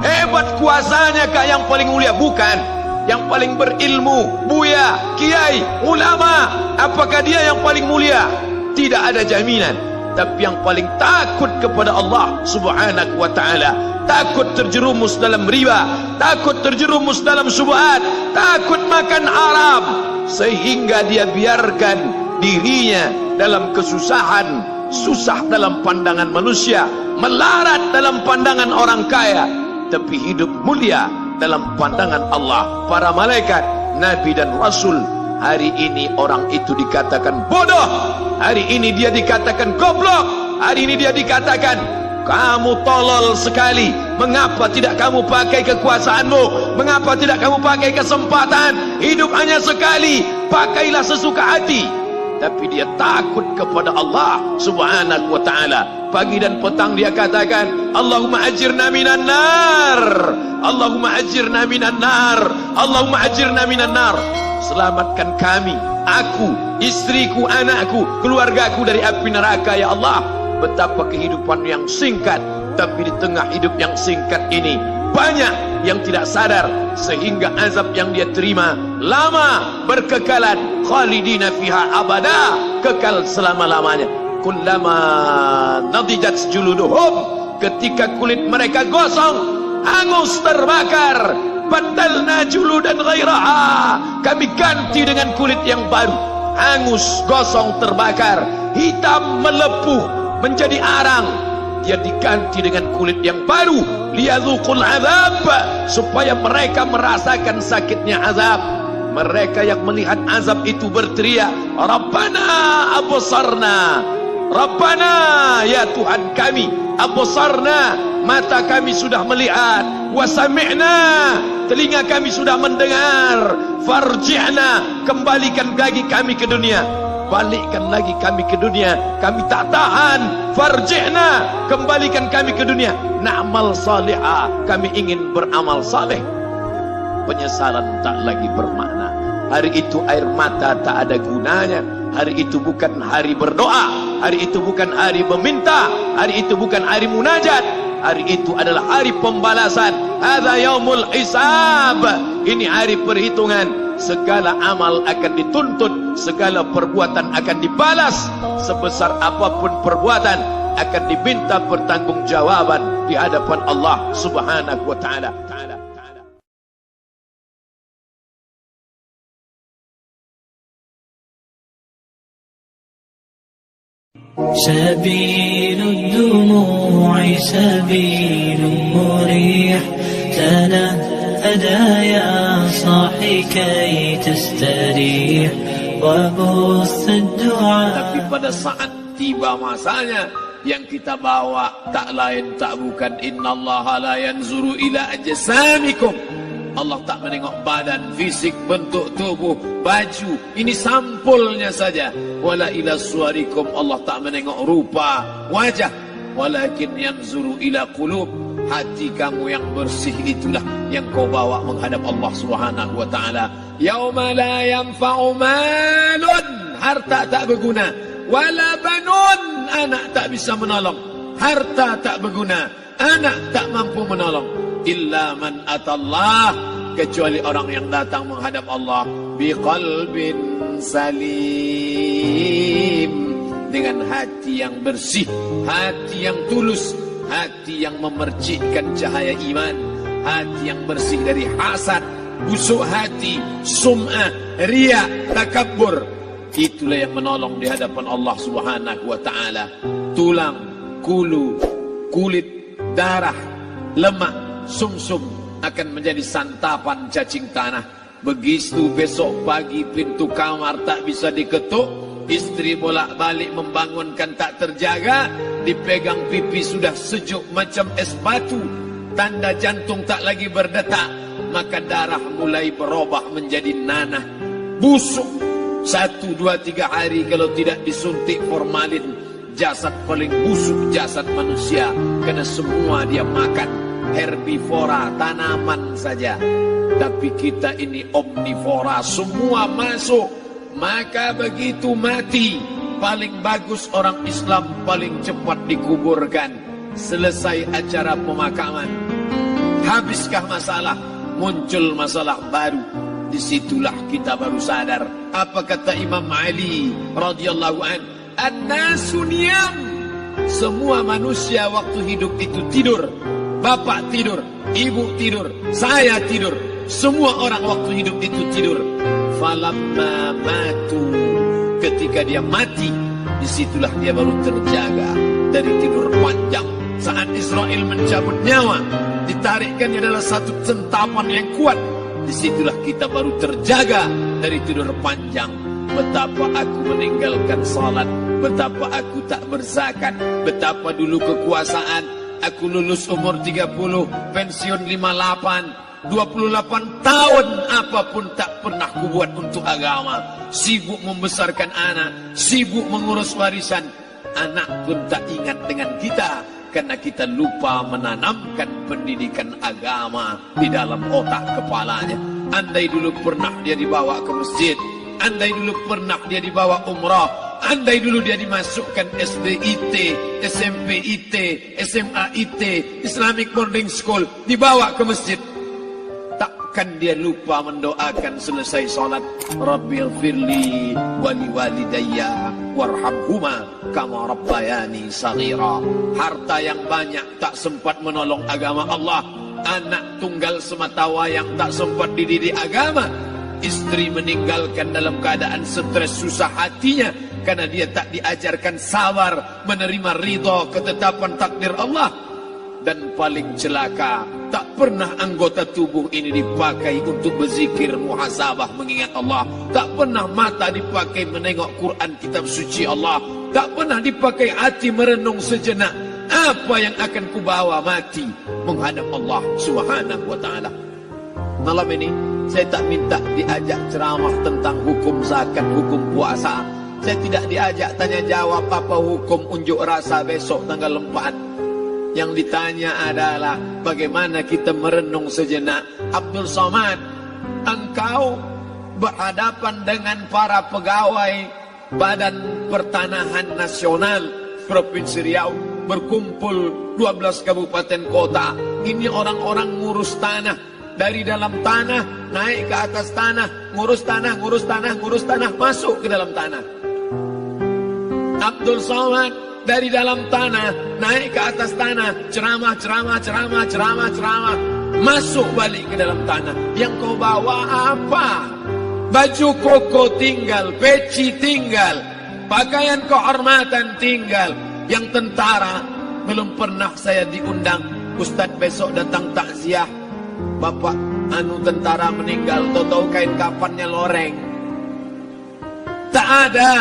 S3: hebat kuasanya kah yang paling mulia? Bukan. yang paling berilmu, buya, kiai, ulama, apakah dia yang paling mulia? Tidak ada jaminan. Tapi yang paling takut kepada Allah subhanahu wa ta'ala, takut terjerumus dalam riba, takut terjerumus dalam syubhat, takut makan haram, sehingga dia biarkan dirinya dalam kesusahan, susah dalam pandangan manusia, melarat dalam pandangan orang kaya, tapi hidup mulia dalam pandangan Allah, para malaikat, nabi dan rasul. Hari ini orang itu dikatakan bodoh, hari ini dia dikatakan goblok, hari ini dia dikatakan kamu tolol sekali. Mengapa tidak kamu pakai kekuasaanmu? Mengapa tidak kamu pakai kesempatan? Hidup hanya sekali, pakailah sesuka hati. Tapi dia takut kepada Allah subhanahu wa ta'ala. Pagi dan petang dia katakan, Allahumma ajirna minan nar, Allahumma ajirna minan nar, Allahumma ajirna minan nar. Selamatkan kami, aku, istriku, anakku, keluargaku dari api neraka ya Allah. Betapa kehidupan yang singkat, tapi di tengah hidup yang singkat ini banyak yang tidak sadar, sehingga azab yang dia terima lama, berkekalan, khalidina fiha abada, kekal selama-lamanya. Kullama nadijat juluduhum, ketika kulit mereka gosong, hangus, terbakar, badalna juludan ghairaha, kami ganti dengan kulit yang baru. Hangus, gosong, terbakar, hitam, melepuh, menjadi arang, dia diganti dengan kulit yang baru. Liyadzuqul azab, supaya mereka merasakan sakitnya azab. Mereka yang melihat azab itu berteriak, Rabbana absarna, Rabbana ya Tuhan kami, absarna, mata kami sudah melihat, wa sami'na, telinga kami sudah mendengar, farji'na, kembalikan lagi kami ke dunia, balikkan lagi kami ke dunia, kami tak tahan, farji'na, kembalikan kami ke dunia, na'mal salihah, kami ingin beramal saleh. Penyesalan tak lagi bermakna. Hari itu air mata tak ada gunanya. Hari itu bukan hari berdoa, hari itu bukan hari meminta, hari itu bukan hari munajat, hari itu adalah hari pembalasan. Hadza yaumul hisab, ini hari perhitungan. Segala amal akan dituntut, segala perbuatan akan dibalas. Sebesar apapun perbuatan akan diminta pertanggungjawaban di hadapan Allah subhanahu wa ta'ala.
S4: سبيل الدموع سبيل مريح تنهدى يا صاحي كي تستريح وبث الدعاء.
S3: Tapi pada saat tiba masanya, yang kita bawa tak lain tak bukan innallaha la yanzuru ila ajsamikum. Allah tak menengok badan, fisik, bentuk tubuh, baju, ini sampulnya saja. Wala ila suwarikum, Allah tak menengok rupa, wajah. Walakin yanzuru ila qulub, hati kamu yang bersih itulah yang kau bawa menghadap Allah subhanahu wa ta'ala. Yauma la yanfa'u malun, harta tak berguna, wala banun, anak tak bisa menolong. Harta tak berguna, anak tak mampu menolong. Illa man atallah, kecuali orang yang datang menghadap Allah biqalbin salim, dengan hati yang bersih, hati yang tulus, hati yang memercikkan cahaya iman, hati yang bersih dari hasad, busuk hati, sum'ah, riya, takabbur. Itulah yang menolong di hadapan Allah subhanahu wa ta'ala. Tulang, kulu, kulit, darah, lemak, sumsum akan menjadi santapan cacing tanah. Begitu besok pagi pintu kamar tak bisa diketuk, istri bolak-balik membangunkan tak terjaga, dipegang pipi sudah sejuk macam es batu, tanda jantung tak lagi berdetak, maka darah mulai berubah menjadi nanah, busuk. 1, 2, 3 hari kalau tidak disuntik formalin, jasad paling busuk jasad manusia, karena semua dia makan herbivora, tanaman saja. Tapi kita ini omnivora, semua masuk. Maka begitu mati, paling bagus orang Islam paling cepat dikuburkan. Selesai acara pemakaman, habiskah masalah, muncul masalah baru. Disitulah kita baru sadar. Apa kata Imam Ali radhiyallahu an? An-nasu niyam. Semua manusia waktu hidup itu tidur. Bapak tidur, ibu tidur, saya tidur. Semua orang waktu hidup itu tidur. Falamma matu, ketika dia mati, disitulah dia baru terjaga dari tidur panjang. Saat Israel mencabut nyawa, ditarikkannya adalah satu centapan yang kuat. Disitulah kita baru terjaga dari tidur panjang. Betapa aku meninggalkan salat, betapa aku tak berzakat, betapa dulu kekuasaan. Aku lulus umur 30, pensiun 58, 28 tahun apapun tak pernah kubuat untuk agama. Sibuk membesarkan anak, sibuk mengurus warisan. Anak pun tak ingat dengan kita, karena kita lupa menanamkan pendidikan agama di dalam otak kepalanya. Andai dulu pernah dia dibawa ke masjid, andai dulu pernah dia dibawa umrah, andai dulu dia dimasukkan SD IT, SMP IT, SMA IT, Islamic Boarding School, dibawa ke masjid, takkan dia lupa mendoakan selesai sholat, Rabbighfirli wali walidayya warhamhuma kama rabbayani saghira. Harta yang banyak tak sempat menolong agama Allah. Anak tunggal semata wayang tak sempat dididik agama. Istri meninggalkan dalam keadaan stres susah hatinya karena dia tak diajarkan sabar menerima ridha ketetapan takdir Allah. Dan paling celaka, tak pernah anggota tubuh ini dipakai untuk berzikir, muhasabah, mengingat Allah. Tak pernah mata dipakai menengok Quran, kitab suci Allah. Tak pernah dipakai hati merenung sejenak. Apa yang akan kubawa mati menghadap Allah Subhanahu wa ta'ala. Malam ini saya tak minta diajak ceramah tentang hukum zakat, hukum puasa. Saya tidak diajak tanya jawab apa hukum unjuk rasa besok tanggal 4. Yang ditanya adalah bagaimana kita merenung sejenak. Abdul Somad, engkau berhadapan dengan para pegawai Badan Pertanahan Nasional Provinsi Riau, berkumpul 12 kabupaten kota. Ini orang-orang ngurus tanah. Dari dalam tanah naik ke atas tanah, ngurus tanah, ngurus tanah, ngurus tanah, masuk ke dalam tanah. Abdul Somad dari dalam tanah naik ke atas tanah, ceramah, ceramah, ceramah, ceramah, ceramah, masuk balik ke dalam tanah. Yang kau bawa apa? Baju koko tinggal, peci tinggal, pakaian kehormatan tinggal. Yang tentara belum pernah saya diundang. Ustadz besok datang takziah, bapak tentara meninggal, tahu kain kafannya loreng. Tak ada.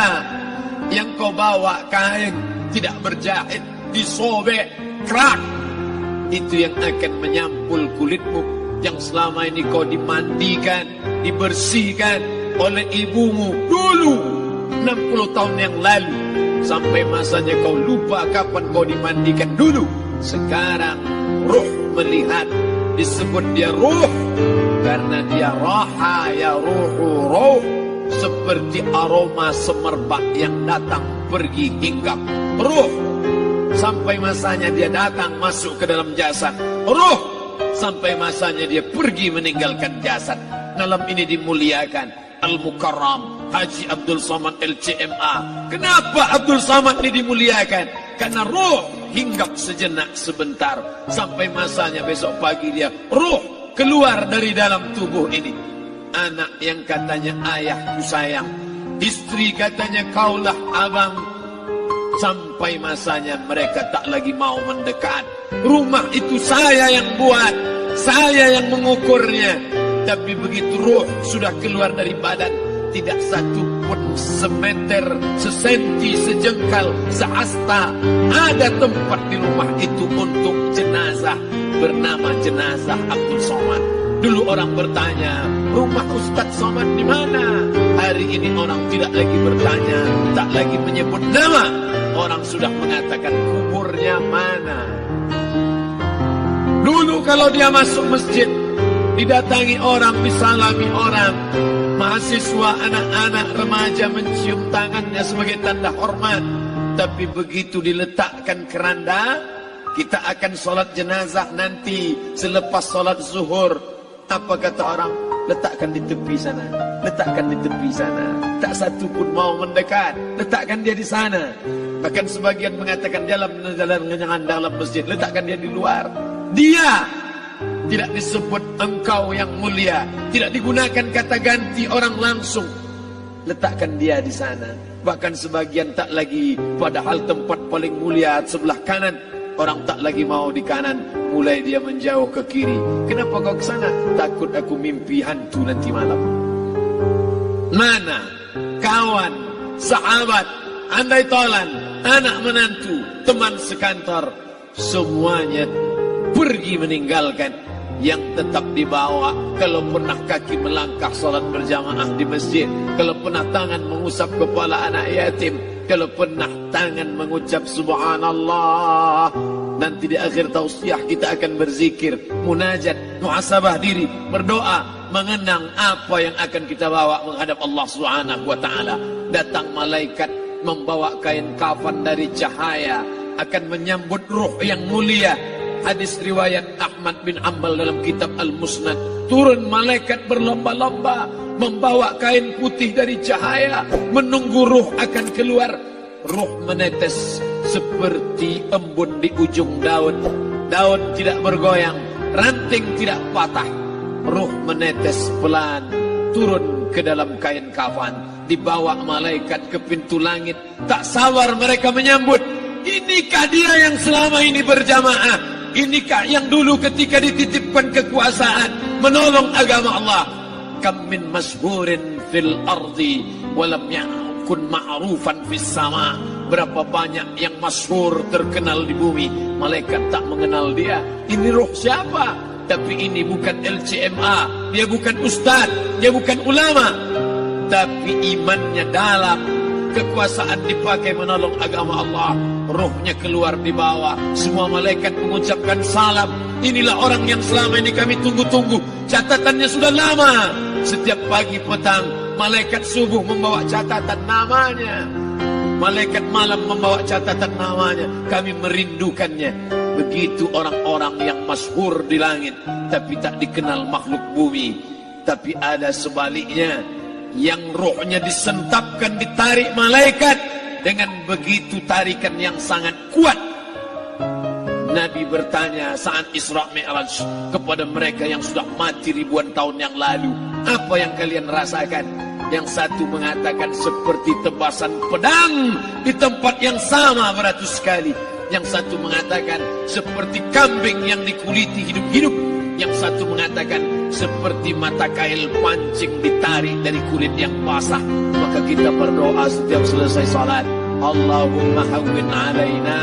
S3: Yang kau bawa kain tidak berjahit, disobek, kerak. Itu yang akan menyampul kulitmu, yang selama ini kau dimandikan, dibersihkan oleh ibumu dulu 60 tahun yang lalu. Sampai masanya kau lupa kapan kau dimandikan dulu. Sekarang ruh melihat, disebut dia ruh karena dia raha ya ruhu ruh, seperti aroma semerbak yang datang pergi hinggap. Ruh sampai masanya dia datang masuk ke dalam jasad. Ruh sampai masanya dia pergi meninggalkan jasad. Malam ini dimuliakan Al-Mukarram Haji Abdul Somad LCMA. Kenapa Abdul Somad ini dimuliakan? Karena ruh hinggap sejenak sebentar, sampai masanya besok pagi dia ruh keluar dari dalam tubuh ini. Anak yang katanya ayahku sayang, istri katanya kaulah abang, sampai masanya mereka tak lagi mau mendekat. Rumah itu saya yang buat, saya yang mengukurnya. Tapi begitu ruh sudah keluar dari badan, tidak satu pun semeter, sesenti, sejengkal, seasta ada tempat di rumah itu untuk jenazah bernama jenazah Abdul Somad. Dulu orang bertanya, rumah Ustadz Somad di mana? Hari ini orang tidak lagi bertanya, tak lagi menyebut nama. Orang sudah mengatakan kuburnya mana. Dulu kalau dia masuk masjid, didatangi orang, disalami orang, mahasiswa, anak-anak, remaja mencium tangannya sebagai tanda hormat. Tapi begitu diletakkan keranda, kita akan sholat jenazah nanti selepas sholat zuhur. Apa kata orang? letakkan di tepi sana, letakkan di tepi sana. Tak satu pun mau mendekat, letakkan dia di sana. Bahkan sebagian mengatakan jalan dalam masjid, letakkan dia di luar. Dia tidak disebut engkau yang mulia, tidak digunakan kata ganti orang langsung. Letakkan dia di sana. Bahkan sebagian tak lagi, padahal tempat paling mulia sebelah kanan, orang tak lagi mau di kanan, mulai dia menjauh ke kiri. Kenapa kau ke sana? Takut aku mimpi hantu nanti malam. Mana kawan, sahabat, andai tolan, anak menantu, teman sekantor, semuanya pergi meninggalkan. Yang tetap dibawa, kalau pernah kaki melangkah salat berjamaah di masjid, kalau pernah tangan mengusap kepala anak yatim, kalau pernah tangan mengucap subhanallah. Nanti di akhir tausiah kita akan berzikir, munajat, muhasabah diri, berdoa, mengenang apa yang akan kita bawa menghadap Allah Subhanahu wa taala. Datang malaikat membawa kain kafan dari cahaya, akan menyambut ruh yang mulia. Hadis riwayat Ahmad bin Ambal dalam kitab Al-Musnad. Turun malaikat berlomba-lomba membawa kain putih dari cahaya, menunggu ruh akan keluar. Ruh menetes seperti embun di ujung daun. Daun tidak bergoyang, ranting tidak patah. Ruh menetes pelan turun ke dalam kain kafan, dibawa malaikat ke pintu langit. Tak sabar mereka menyambut. Inikah dia yang selama ini berjamaah? Inikah yang dulu ketika dititipkan kekuasaan menolong agama Allah? Kam min masyhurin fil ardi walam yakun ma'rufan fis sama. Berapa banyak yang masyhur terkenal di bumi, malaikat tak mengenal dia. Ini roh siapa? Tapi ini bukan LCMA, dia bukan ustaz, dia bukan ulama, tapi imannya dalam. Kekuasaan dipakai menolong agama Allah. Rohnya keluar di bawah. Semua malaikat mengucapkan salam. Inilah orang yang selama ini kami tunggu-tunggu. Catatannya sudah lama. Setiap pagi petang, malaikat subuh membawa catatan namanya. Malaikat malam membawa catatan namanya. Kami merindukannya. Begitu orang-orang yang masyhur di langit, tapi tak dikenal makhluk bumi. Tapi ada sebaliknya, yang rohnya disentapkan, ditarik malaikat dengan begitu tarikan yang sangat kuat. Nabi bertanya saat Isra Mi'raj kepada mereka yang sudah mati ribuan tahun yang lalu, apa yang kalian rasakan? Yang satu mengatakan seperti tebasan pedang di tempat yang sama beratus kali. Yang satu mengatakan seperti kambing yang dikuliti hidup-hidup. Yang satu mengatakan seperti mata kail pancing ditarik dari kulit yang basah. Maka kita berdoa setiap selesai salat, Allahumma hawwin alaina,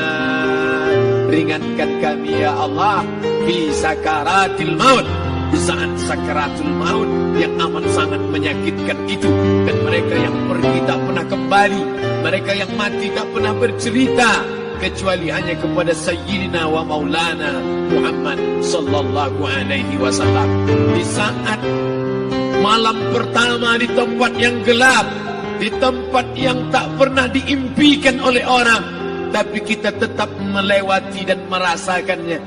S3: ringankan kami ya Allah fi sakaratil maut, di saat sakaratul maut yang amat sangat menyakitkan itu. Dan mereka yang pergi tak pernah kembali, mereka yang mati tak pernah bercerita kecuali hanya kepada Sayyidina wa Maulana Muhammad sallallahu alaihi wasallam. Di saat malam pertama di tempat yang gelap, di tempat yang tak pernah diimpikan oleh orang, tapi kita tetap melewati dan merasakannya.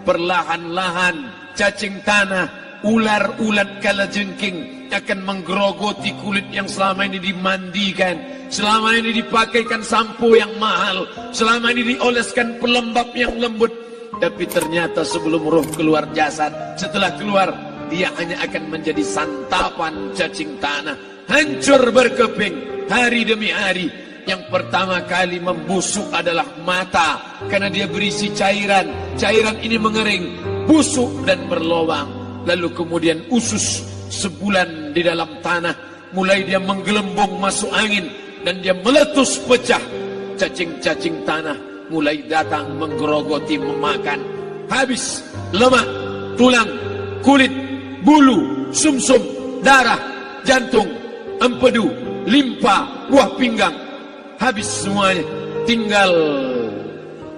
S3: Perlahan-lahan cacing tanah, ular-ulat kalajengking akan menggerogoti kulit yang selama ini dimandikan, selama ini dipakaikan sampo yang mahal, selama ini dioleskan pelembab yang lembut. Tapi ternyata sebelum roh keluar jasad, setelah keluar, dia hanya akan menjadi santapan cacing tanah, hancur berkeping hari demi hari. Yang pertama kali membusuk adalah mata, karena dia berisi cairan. Cairan ini mengering, busuk dan berlubang. Lalu kemudian usus sebulan di dalam tanah, mulai dia menggelembung masuk angin dan dia meletus pecah. Cacing-cacing tanah mulai datang menggerogoti, memakan. Habis lemak, tulang, kulit, bulu, sumsum, darah, jantung, empedu, limpa, buah pinggang. Habis semuanya, tinggal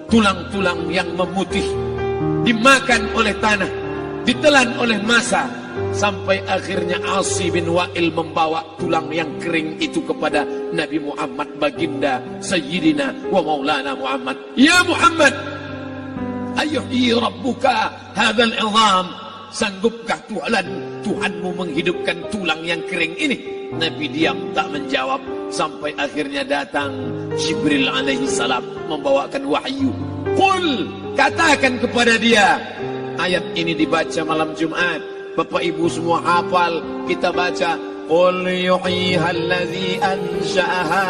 S3: tulang-tulang yang memutih, dimakan oleh tanah, ditelan oleh massa, sampai akhirnya Asi bin Wa'il membawa tulang yang kering itu kepada Nabi Muhammad, baginda Sayyidina wa Maulana Muhammad. Ya Muhammad, ayuhyi rabbuka hadzal 'idham, sanggupkah Tuhan
S2: Tuhanmu menghidupkan tulang yang kering ini? Nabi diam tak menjawab. Sampai akhirnya datang Jibril alaihi salam membawakan wahyu. Qul, katakan kepada dia. Ayat ini dibaca malam Jumat. Bapak ibu semua hafal, kita baca. Qul yuhyiha allazi ansha'aha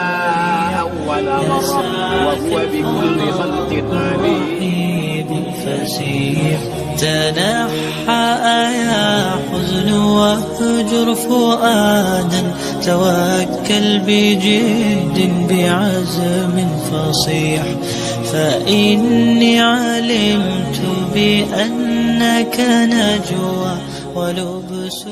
S2: awwala marrah wa huwa bikulli khalqin alim.
S4: فسيح تنحى يا حزن واهجر فؤادا توكل بجد بعزم فصيح فإني علمت بأنك نجوى ولبس